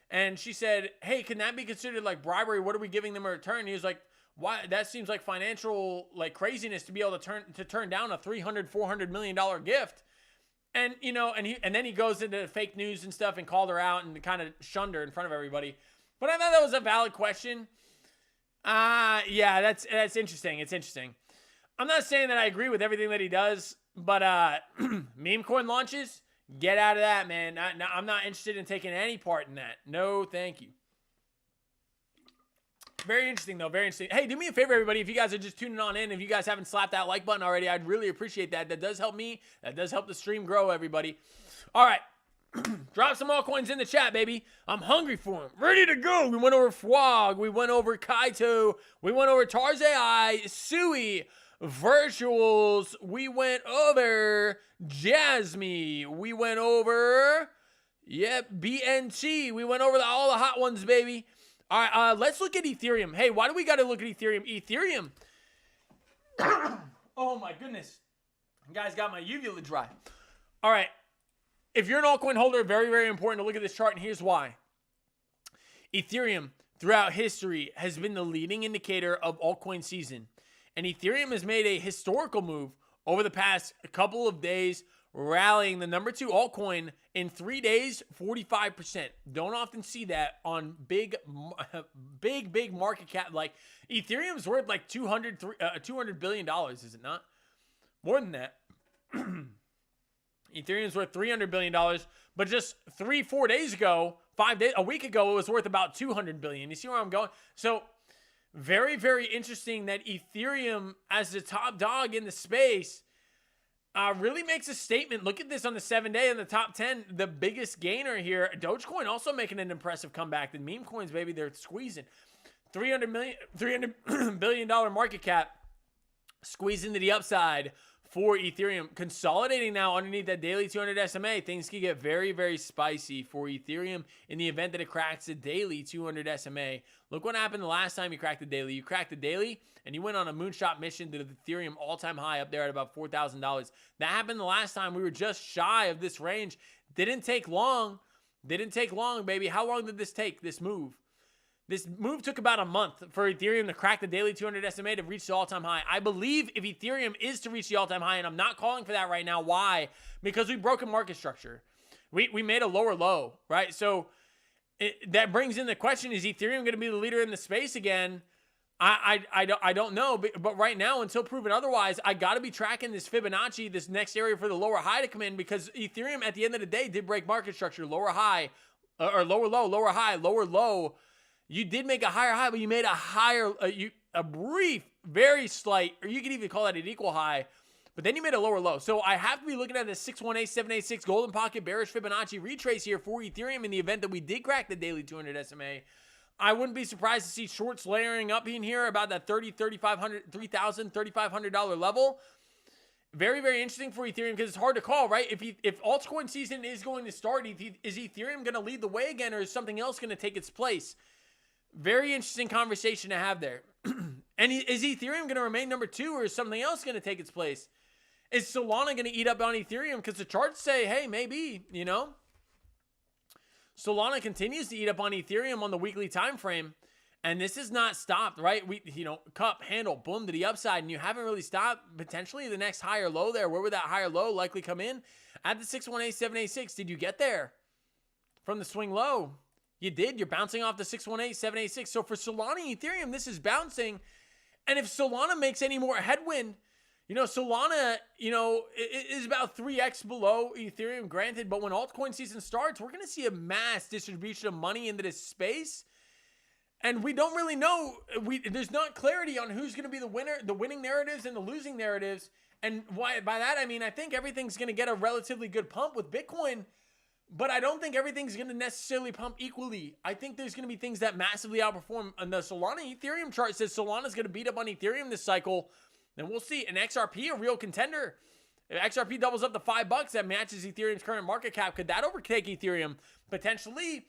And she said, hey, can that be considered like bribery? What are we giving them in return? And he was like, why? That seems like financial like craziness to be able to turn down a $400 million gift. And, and then he goes into fake news and stuff and called her out and kind of shunned her in front of everybody. But I thought that was a valid question. Yeah, that's interesting. It's interesting. I'm not saying that I agree with everything that he does, but meme coin launches, get out of that, man. I'm not interested in taking any part in that. No, thank you. Very interesting, though. Very interesting. Hey, do me a favor, everybody. If you guys are just tuning on in, if you guys haven't slapped that like button already, I'd really appreciate that. That does help me. That does help the stream grow, everybody. All right. Drop some altcoins in the chat, baby. I'm hungry for them. Ready to go. We went over Fwog. We went over Kaito. We went over Tarzai, Sui, Virtuals. We went over Jasmine. We went over, BNT. We went over all the hot ones, baby. All right, let's look at Ethereum. Hey, why do we got to look at Ethereum? Ethereum. Oh, my goodness. You guys got my uvula dry. All right. If you're an altcoin holder, very, very important to look at this chart, and here's why. Ethereum, throughout history, has been the leading indicator of altcoin season. And Ethereum has made a historical move over the past couple of days, rallying the number 2 altcoin in 3 days, 45%. Don't often see that on big market cap. Like Ethereum's worth like $200 billion, is it not? More than that. Ethereum's worth $300 billion, but just 3-4 days ago, a week ago, it was worth about $200 billion. You see where I'm going? So very, very interesting that Ethereum, as the top dog in the space, really makes a statement. Look at this on the 7-day in the top 10, the biggest gainer here. Dogecoin also making an impressive comeback. The meme coins, baby, they're squeezing. $300 billion market cap, squeezing to the upside for Ethereum. Consolidating now underneath that daily 200 SMA. Things can get very, very spicy for Ethereum in the event that it cracks the daily 200 SMA. Look what happened the last time you cracked the daily. You cracked the daily and you went on a moonshot mission to the Ethereum all-time high up there at about $4,000. That happened the last time. We were just shy of this range. Didn't take long. Didn't take long, baby. How long did this take, this move? This move took about a month for Ethereum to crack the daily 200 SMA to reach the all-time high. I believe if Ethereum is to reach the all-time high, and I'm not calling for that right now. Why? Because we broke a market structure. We made a lower low, right? So that brings in the question, is Ethereum going to be the leader in the space again? I don't know. But right now, until proven otherwise, I got to be tracking this Fibonacci, this next area for the lower high to come in, because Ethereum at the end of the day did break market structure. Lower high, or lower low, lower high, lower low. You did make a higher high, but you made a brief, very slight, or you could even call that an equal high, but then you made a lower low. So I have to be looking at the 618786 golden pocket bearish Fibonacci retrace here for Ethereum in the event that we did crack the daily 200 SMA. I wouldn't be surprised to see shorts layering up in here about that $3,500 $3,500 level. Very, very interesting for Ethereum because it's hard to call, right? If altcoin season is going to start, is Ethereum going to lead the way again, or is something else going to take its place? Very interesting conversation to have there. And is Ethereum going to remain number 2, or is something else going to take its place? Is Solana going to eat up on Ethereum? Because the charts say, hey, maybe, you know. Solana continues to eat up on Ethereum on the weekly time frame. And this is not stopped, right? Cup, handle, boom to the upside, and you haven't really stopped. Potentially the next higher low there. Where would that higher low likely come in? At the 618786. Did you get there from the swing low? You did. You're bouncing off the 618786. So for Solana, Ethereum, this is bouncing. And if Solana makes any more headwind, Solana, is about 3x below Ethereum, granted. But when altcoin season starts, we're going to see a mass distribution of money into this space. And we don't really know. There's not clarity on who's going to be the winner, the winning narratives and the losing narratives. And why? By that, I mean, I think everything's going to get a relatively good pump with Bitcoin. But I don't think everything's going to necessarily pump equally. I think there's going to be things that massively outperform. And the Solana Ethereum chart says Solana's going to beat up on Ethereum this cycle. Then we'll see. An XRP, a real contender. If XRP doubles up to $5, that matches Ethereum's current market cap. Could that overtake Ethereum? Potentially.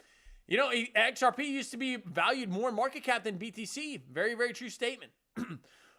XRP used to be valued more in market cap than BTC. Very, very true statement.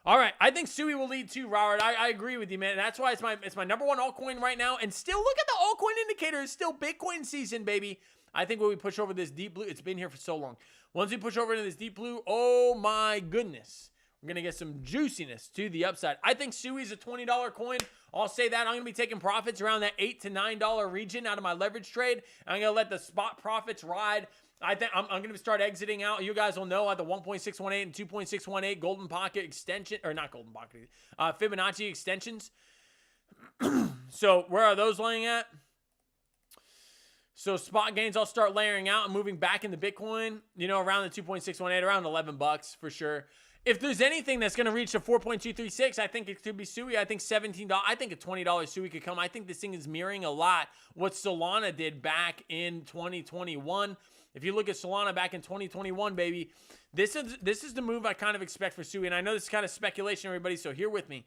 All right, I think Sui will lead too, Robert. I agree with you, man. That's why it's my number 1 altcoin right now. And still, look at the altcoin indicator. It's still Bitcoin season, baby. I think when we push over this deep blue, it's been here for so long. Once we push over into this deep blue, oh my goodness. We're going to get some juiciness to the upside. I think Sui's a $20 coin. I'll say that. I'm going to be taking profits around that $8 to $9 region out of my leverage trade. I'm going to let the spot profits ride. I think I'm going to start exiting out. You guys will know at the 1.618 and 2.618 golden pocket extension, or not golden pocket, Fibonacci extensions. So where are those laying at? So spot gains, I'll start layering out and moving back into Bitcoin, around the 2.618, around $11 for sure. If there's anything that's going to reach the 4.236, I think it could be Sui. I think $17. I think a $20 Sui could come. I think this thing is mirroring a lot what Solana did back in 2021. If you look at Solana back in 2021, baby, this is the move I kind of expect for Sui. And I know this is kind of speculation, everybody, so here with me.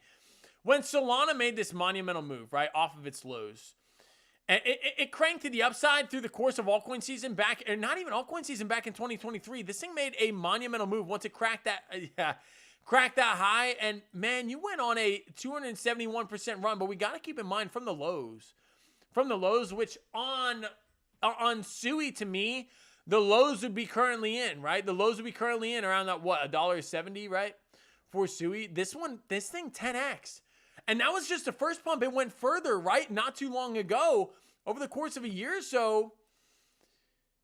When Solana made this monumental move, right, off of its lows, and it cranked to the upside through the course of altcoin season back, and not even altcoin season back in 2023. This thing made a monumental move once it cracked that high. And man, you went on a 271% run. But we got to keep in mind from the lows, which on Sui, to me, the lows would be currently in, right? The lows would be currently in around that $1.70, right? For Sui, this thing 10x. And that was just the first pump. It went further, right? Not too long ago, over the course of a year or so,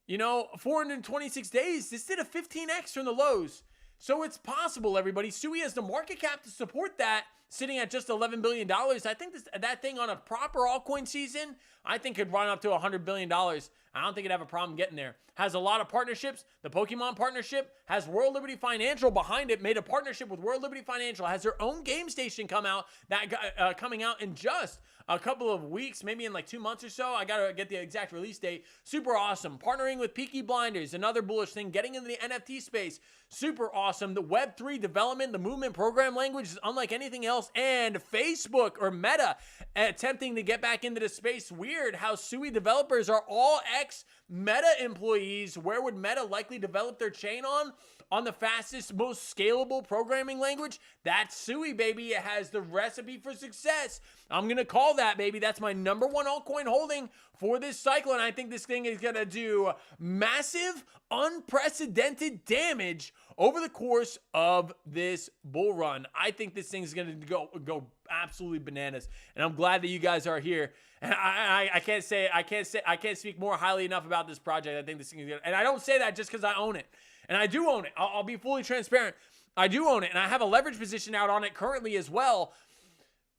426 days, this did a 15x from the lows. So it's possible, everybody. Sui has the market cap to support that, sitting at just $11 billion. I think that thing on a proper altcoin season, I think could run up to $100 billion. I don't think it'd have a problem getting there. Has a lot of partnerships. The Pokemon partnership has World Liberty Financial behind it. Made a partnership with World Liberty Financial. Has their own game station coming out in just a couple of weeks, maybe in like 2 months or so. I gotta get the exact release date. Super awesome. Partnering with Peaky Blinders, another bullish thing. Getting into the NFT space, super awesome. The Web3 development, the movement program language is unlike anything else. And Facebook or Meta attempting to get back into the space. Weird how Sui developers are all ex-Meta employees. Where would Meta likely develop their chain on? On the fastest, most scalable programming language? That's Sui, baby. It has the recipe for success. I'm going to call that, baby. That's my number 1 altcoin holding for this cycle. And I think this thing is going to do massive, unprecedented damage over the course of this bull run. I think this thing is going to go absolutely bananas. And I'm glad that you guys are here. And I can't speak more highly enough about this project. I think this thing is good. And I don't say that just because I own it. And I do own it. I'll be fully transparent. I do own it. And I have a leverage position out on it currently as well.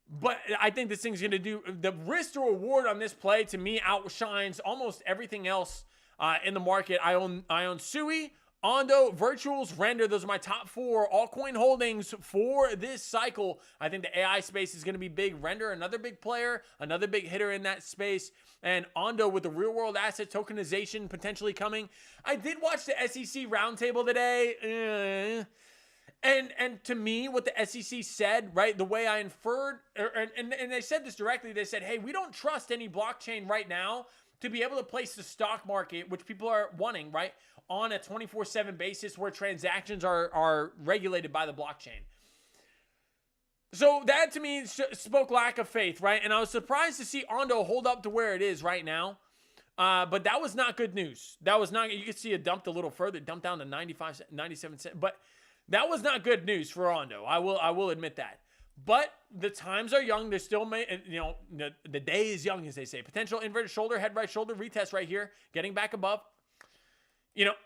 But I think this thing's going to do, the risk to reward on this play to me outshines almost everything else in the market. I own Sui, Ondo, Virtuals, Render. Those are my top 4 altcoin holdings for this cycle. I think the AI space is going to be big. Render, another big player, another big hitter in that space. And Ondo with the real world asset tokenization potentially coming. I did watch the SEC roundtable today. And to me, what the SEC said, right, the way I inferred, and they said this directly, they said, hey, we don't trust any blockchain right now to be able to place the stock market, which people are wanting, right, on a 24/7 basis where transactions are regulated by the blockchain. So that to me spoke lack of faith, right? And I was surprised to see Ondo hold up to where it is right now. But that was not good news. That was not, you can see it dumped a little further, dumped down to 97 cents. But that was not good news for Ondo. I will admit that. But the times are young. They're still, the day is young, as they say. Potential inverted shoulder, head right shoulder, retest right here, getting back above.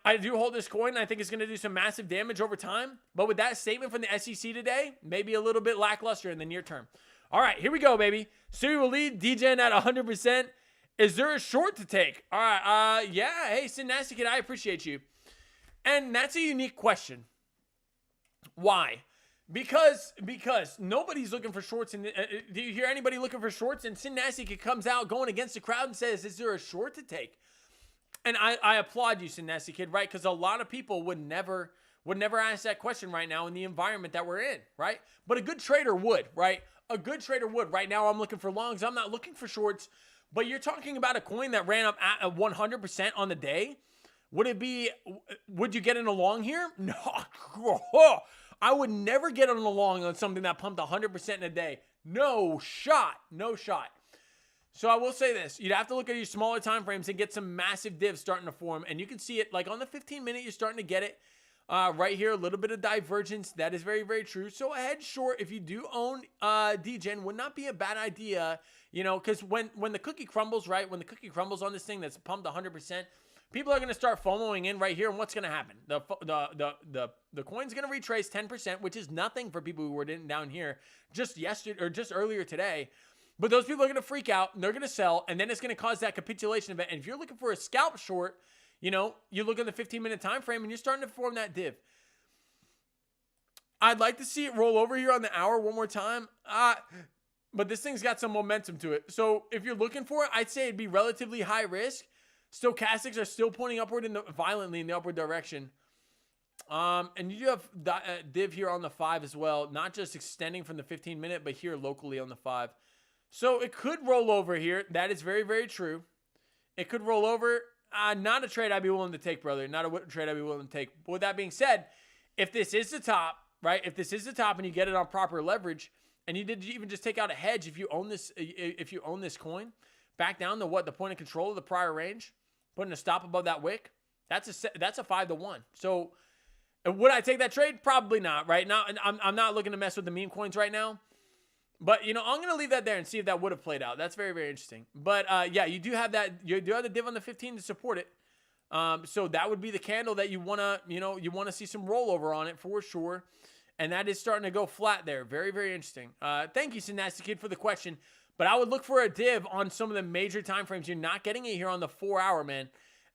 I do hold this coin. I think it's going to do some massive damage over time. But with that statement from the SEC today, maybe a little bit lackluster in the near term. All right, here we go, baby. Siri will lead, DJing at 100%. Is there a short to take? All right, yeah. Hey, Sin Nasty Kid, I appreciate you. And that's a unique question. Why? Because nobody's looking for shorts. Do you hear anybody looking for shorts? And Sin Nasty Kid comes out going against the crowd and says, is there a short to take? And I applaud you, Sin Nasty Kid, right? Because a lot of people would never ask that question right now in the environment that we're in, right? But a good trader would, right? A good trader would. Right now, I'm looking for longs. I'm not looking for shorts. But you're talking about a coin that ran up at 100% on the day. Would you get in a long here? No. I would never get on a long on something that pumped 100% in a day. No shot. No shot. So I will say this. You'd have to look at your smaller time frames and get some massive divs starting to form. And you can see it like on the 15-minute, you're starting to get it. Right here, a little bit of divergence. That is very, very true. So a head short, if you do own DGen, would not be a bad idea, because when the cookie crumbles, right? When the cookie crumbles on this thing that's pumped 100%, people are going to start FOMOing in right here. And what's going to happen? The coin's going to retrace 10%, which is nothing for people who were down here just yesterday or just earlier today. But those people are going to freak out, and they're going to sell, and then it's going to cause that capitulation event. And if you're looking for a scalp short, you look at the 15-minute time frame, and you're starting to form that div. I'd like to see it roll over here on the hour one more time, but this thing's got some momentum to it. So if you're looking for it, I'd say it'd be relatively high risk. Stochastics are still pointing upward violently in the upward direction. And you do have div here on the 5 as well, not just extending from the 15-minute, but here locally on the 5. So it could roll over here. That is very, very true. It could roll over. Not a trade I'd be willing to take, brother. Not a trade I'd be willing to take. But with that being said, if this is the top, right? If this is the top and you get it on proper leverage, and you did even just take out a hedge if you own this coin, back down to the point of control of the prior range, putting a stop above that wick, that's a 5-1. So would I take that trade? Probably not, right? Now I'm not looking to mess with the meme coins right now. But, I'm going to leave that there and see if that would have played out. That's very, very interesting. But, yeah, you do have that. You do have the div on the 15 to support it. So that would be the candle that you want to, you want to see some rollover on it for sure. And that is starting to go flat there. Very, very interesting. Thank you, Nasty Kid, for the question. But I would look for a div on some of the major time frames. You're not getting it here on the 4-hour, man.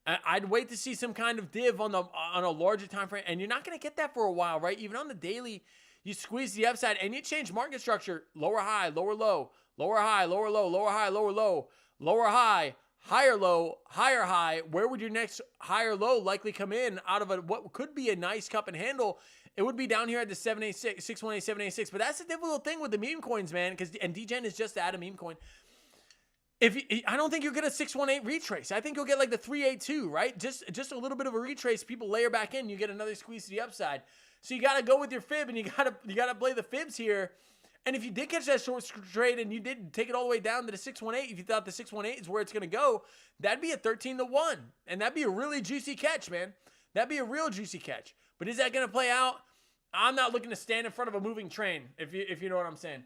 I'd wait to see some kind of div on a larger time frame. And you're not going to get that for a while, right? Even on the daily, you squeeze the upside and you change market structure. Lower high, lower low, lower high, lower low, lower high, lower low, lower high, higher low, higher high. Where would your next higher low likely come in out of what could be a nice cup and handle? It would be down here at the 786, 618, 786. But that's the difficult thing with the meme coins, man, and DGen is just to add a meme coin. I don't think you'll get a 618 retrace. I think you'll get like the 382, right? Just a little bit of a retrace. People layer back in. You get another squeeze to the upside. So you got to go with your fib, and you got to play the fibs here. And if you did catch that short trade and you did take it all the way down to the 618, if you thought the 618 is where it's going to go, that'd be a 13-1. And that'd be a really juicy catch, man. That'd be a real juicy catch. But is that going to play out? I'm not looking to stand in front of a moving train, if you know what I'm saying.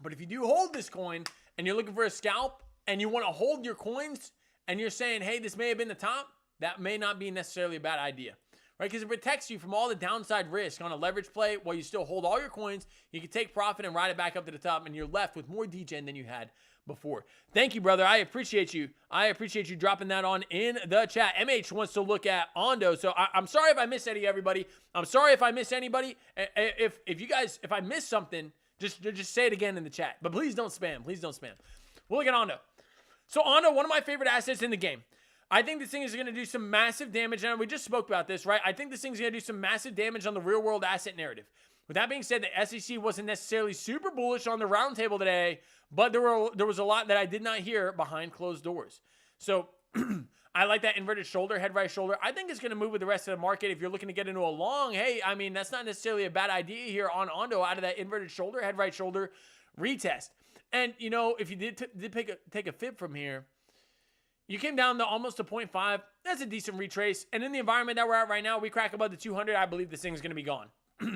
But if you do hold this coin and you're looking for a scalp and you want to hold your coins and you're saying, hey, this may have been the top, that may not be necessarily a bad idea. Right, because it protects you from all the downside risk on a leverage play while you still hold all your coins. You can take profit and ride it back up to the top, and you're left with more DGen than you had before. Thank you, brother. I appreciate you. I appreciate you dropping that on in the chat. MH wants to look at Ondo. So I'm sorry if I miss everybody. I'm sorry if I miss anybody. If I miss something, just say it again in the chat. But please don't spam. Please don't spam. We'll look at Ondo. So Ondo, one of my favorite assets in the game. I think this thing is going to do some massive damage, and we just spoke about this, right? I think this thing's going to do some massive damage on the real-world asset narrative. With that being said, the SEC wasn't necessarily super bullish on the roundtable today, but there was a lot that I did not hear behind closed doors. So I like that inverted shoulder, head right shoulder. I think it's going to move with the rest of the market. If you're looking to get into a long, hey, I mean, that's not necessarily a bad idea here on Ondo out of that inverted shoulder, head right shoulder retest. And, you know, if you did take a fib from here, you came down to almost a 0.5. That's a decent retrace. And in the environment that we're at right now, we crack above the 200, I believe this thing's going to be gone.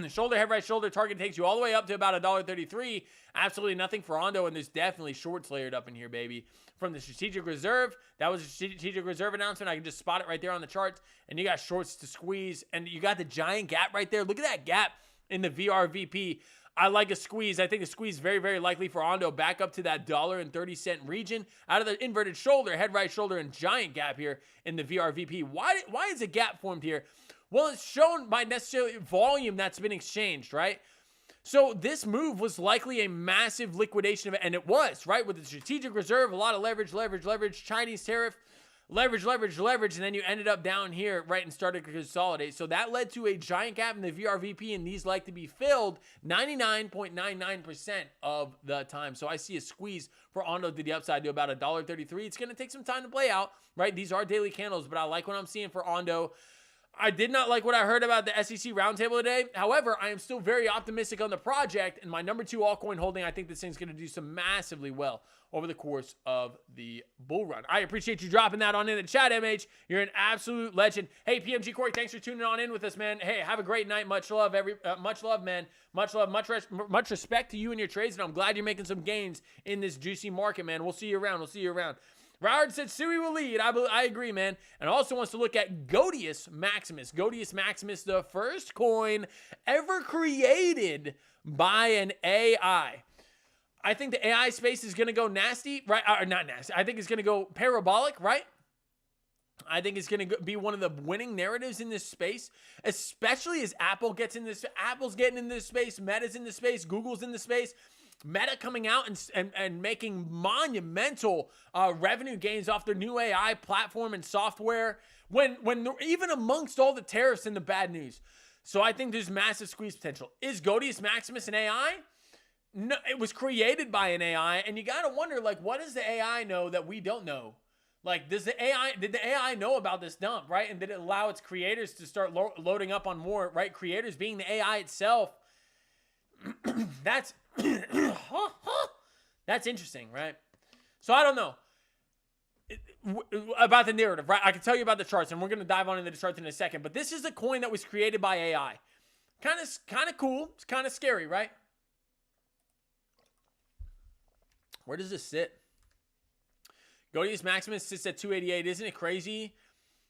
Shoulder, head right shoulder, target takes you all the way up to about $1.33. Absolutely nothing for Ondo, and there's definitely shorts layered up in here, baby. From the strategic reserve, that was a strategic reserve announcement. I can just spot it right there on the charts, and you got shorts to squeeze, and you got the giant gap right there. Look at that gap in the VRVP. I like a squeeze. I think a squeeze very, very likely for Ondo back up to that $1.30 region out of the inverted shoulder, head right shoulder, and giant gap here in the VRVP. Why is a gap formed here? Well, it's shown by necessarily volume that's been exchanged, right? So this move was likely a massive liquidation of it, and it was, right? With the strategic reserve, a lot of leverage, Chinese tariff, leverage, and then you ended up down here, right, and started to consolidate. So that led to a giant gap in the VRVP, and these like to be filled 99.99% of the time. So I see a squeeze for Ondo to the upside to about $1.33. It's going to take some time to play out, right? These are daily candles, but I like what I'm seeing for Ondo. I did not like what I heard about the SEC roundtable today. However, I am still very optimistic on the project, and my number 2 altcoin holding, I think this thing's going to do some massively well over the course of the bull run. I appreciate you dropping that on in the chat, MH. You're an absolute legend. Hey, PMG Corey, thanks for tuning on in with us, man. Hey, have a great night. Much love, much love, man. Much love, much respect to you and your trades, and I'm glad you're making some gains in this juicy market, man. We'll see you around. Roward said Sui will lead. I agree, man. And also wants to look at Godius Maximus. Godius Maximus, the first coin ever created by an AI. I think the AI space is going to go nasty, right? Or not nasty. I think it's going to go parabolic, right? I think it's going to be one of the winning narratives in this space, especially as Apple gets in this. Apple's getting in this space. Meta's in this space. Google's in the space. Meta coming out and making monumental revenue gains off their new AI platform and software when even amongst all the tariffs and the bad news. So I think there's massive squeeze potential. Is Godius Maximus an AI? No, it was created by an AI, and you got to wonder, like, what does the AI know that we don't know? Like, did the AI know about this dump, right? And did it allow its creators to start loading up on more, right? Creators being the AI itself. That's interesting, right? So I don't know about the narrative, right? I can tell you about the charts, and we're going to dive on into the charts in a second. But this is a coin that was created by AI. Kind of cool. It's kind of scary, right? Where does this sit? Godius Maximus sits at 288. Isn't it crazy?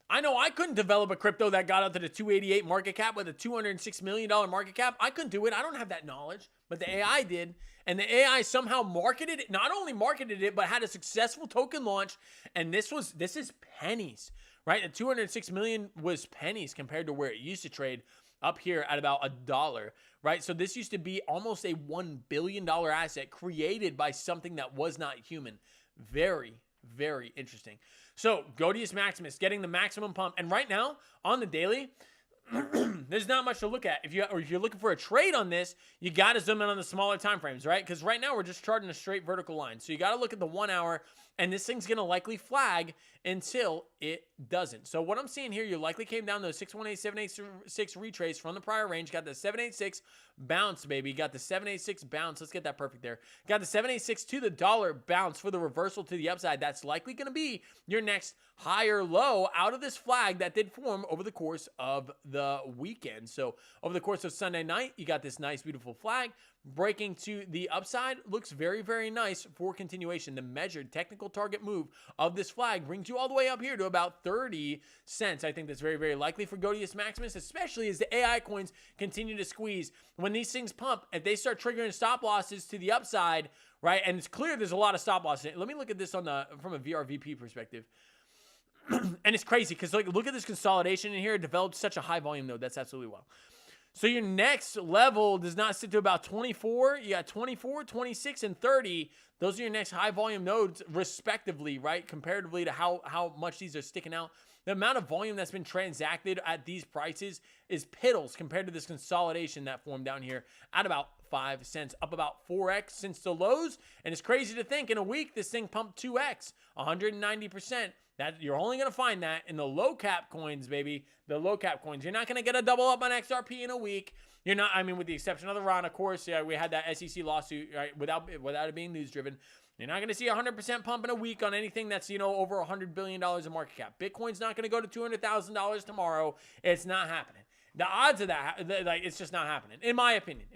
I know I couldn't develop a crypto that got up to the 288 market cap with a $206 million market cap. I couldn't do it. I don't have that knowledge, but the AI did. And the AI somehow marketed it, not only marketed it, but had a successful token launch. And this is pennies, right? The 206 million was pennies compared to where it used to trade up here at about $1, right? So this used to be almost a $1 billion asset created by something that was not human. Very, very interesting. So Godius Maximus getting the maximum pump. And right now on the daily, there's not much to look at. If you're looking for a trade on this, you got to zoom in on the smaller time frames, right? Because right now we're just charting a straight vertical line. So you got to look at the 1 hour, and this thing's going to likely flag until it doesn't. So what I'm seeing here, you likely came down to a 618, 786 retrace from the prior range. Got the 786 bounce, baby. Got the 786 bounce. Let's get that perfect there. Got the 786 to the dollar bounce for the reversal to the upside. That's likely going to be your next higher low out of this flag that did form over the course of the weekend. So over the course of Sunday night, you got this nice, beautiful flag breaking to the upside. Looks very, very nice for continuation. The measured technical target move of this flag brings you all the way up here to about 30 cents. I think that's very, very likely for Godius Maximus, especially as the AI coins continue to squeeze. When these things pump, if they start triggering stop losses to the upside, right? And it's clear there's a lot of stop losses. Let me look at this from a VRVP perspective. And it's crazy because look at this consolidation in here. It developed such a high volume node. That's absolutely wild. So your next level does not sit to about 24. You got 24, 26, and 30. Those are your next high volume nodes respectively, right? Comparatively to how much these are sticking out The amount of volume that's been transacted at these prices is piddles compared to this consolidation that formed down here at about 5 cents, up about 4x since the lows. And it's crazy to think in a week this thing pumped 2x, 190%. That you're only going to find that in the low cap coins, baby. The low cap coins. You're not going to get a double up on XRP in a week. You're not, I mean, with the exception of the RON, of course. Yeah, we had that SEC lawsuit, right? Without it being news driven. You're not going to see 100% pump in a week on anything that's, you know, over $100 billion in market cap. Bitcoin's not going to go to $200,000 tomorrow. It's not happening. The odds of that, like, it's just not happening, in my opinion.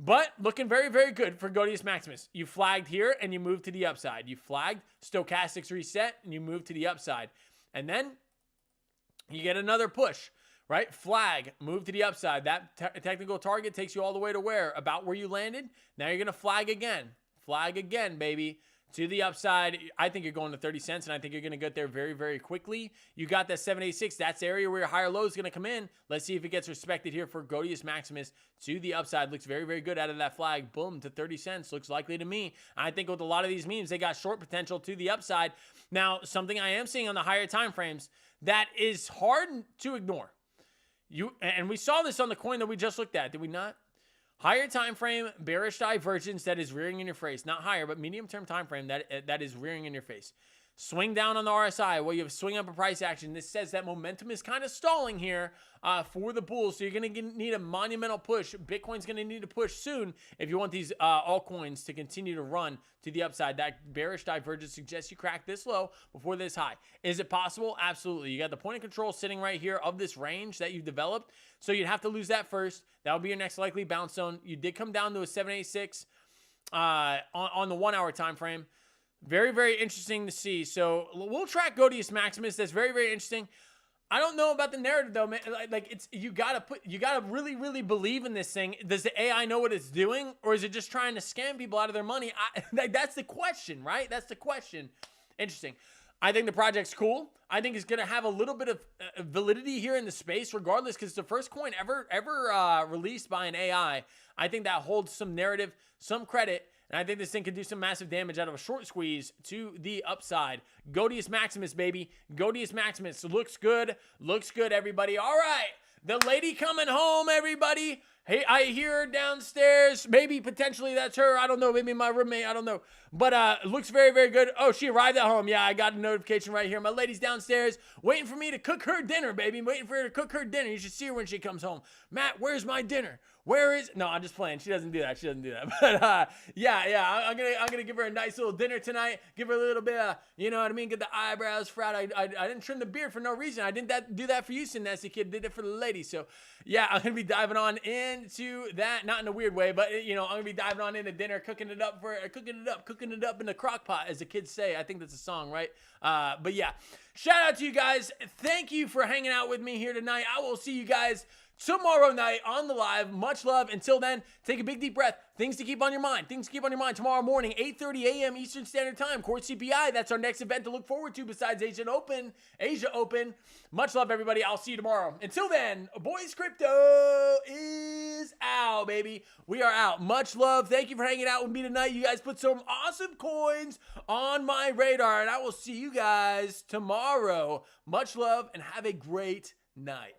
But looking very, very good for Godius Maximus. You flagged here and you moved to the upside. You flagged, stochastics reset, and you move to the upside. And then you get another push, right? Flag, move to the upside. That technical target takes you all the way to where? About where you landed. Now you're going to flag again. Flag again, baby. To the upside. I think you're going to 30 cents, and I think you're going to get there very, very quickly. You got that 786. That's the area where your higher low is going to come in. Let's see if it gets respected here for Godius Maximus to the upside. Looks very, very good out of that flag. Boom, to 30 cents. Looks likely to me. I think with a lot of these memes, they got short potential to the upside. Now, something I am seeing on the higher time frames that is hard to ignore. And we saw this on the coin that we just looked at, did we not? Higher time frame, bearish divergence that is rearing in your face. Not higher, but medium-term time frame that is rearing in your face. Swing down on the RSI. Well, you have swing up a price action. This says that momentum is kind of stalling here for the bulls. So you're going to need a monumental push. Bitcoin's going to need to push soon if you want these altcoins to continue to run to the upside. That bearish divergence suggests you crack this low before this high. Is it possible? Absolutely. You got the point of control sitting right here of this range that you've developed. So you'd have to lose that first. That would be your next likely bounce zone. You did come down to a 786 on the 1 hour time frame. Very, very interesting to see. So we'll track Godius Maximus. That's very, very interesting. I don't know about the narrative though, man. Like it's you gotta really, really believe in this thing. Does the AI know what it's doing, or is it just trying to scam people out of their money? That's the question, right? That's the question. Interesting. I think the project's cool. I think it's going to have a little bit of validity here in the space regardless, because it's the first coin ever released by an AI. I think that holds some narrative, some credit, and I think this thing could do some massive damage out of a short squeeze to the upside. Godius Maximus, baby. Godius Maximus. Looks good. Looks good, everybody. All right. The lady coming home, everybody. Hey, I hear her downstairs. Maybe potentially that's her. I don't know. Maybe my roommate. I don't know. But looks very, very good. Oh, she arrived at home. Yeah, I got a notification right here. My lady's downstairs waiting for me to cook her dinner, baby. Waiting for her to cook her dinner. You should see her when she comes home. Matt, where's my dinner? Where is? No, I'm just playing. She doesn't do that. But yeah. I'm gonna give her a nice little dinner tonight. Give her a little bit of, you know what I mean? Get the eyebrows fried. I didn't trim the beard for no reason. I didn't do that for you, as a kid. Did it for the lady. So yeah, I'm gonna be diving on into that. Not in a weird way, but I'm gonna be diving on into dinner, cooking it up in the crock pot, as the kids say. I think that's a song, right? But yeah, shout out to you guys. Thank you for hanging out with me here tonight. I will see you guys tomorrow night on the live. Much love. Until then, take a big deep breath. Things to keep on your mind. Tomorrow morning, 8:30 a.m. Eastern Standard Time. Court CPI. That's our next event to look forward to besides Asia Open. Much love, everybody. I'll see you tomorrow. Until then, Boys Crypto is out, baby. We are out. Much love. Thank you for hanging out with me tonight. You guys put some awesome coins on my radar, and I will see you guys tomorrow. Much love, and have a great night.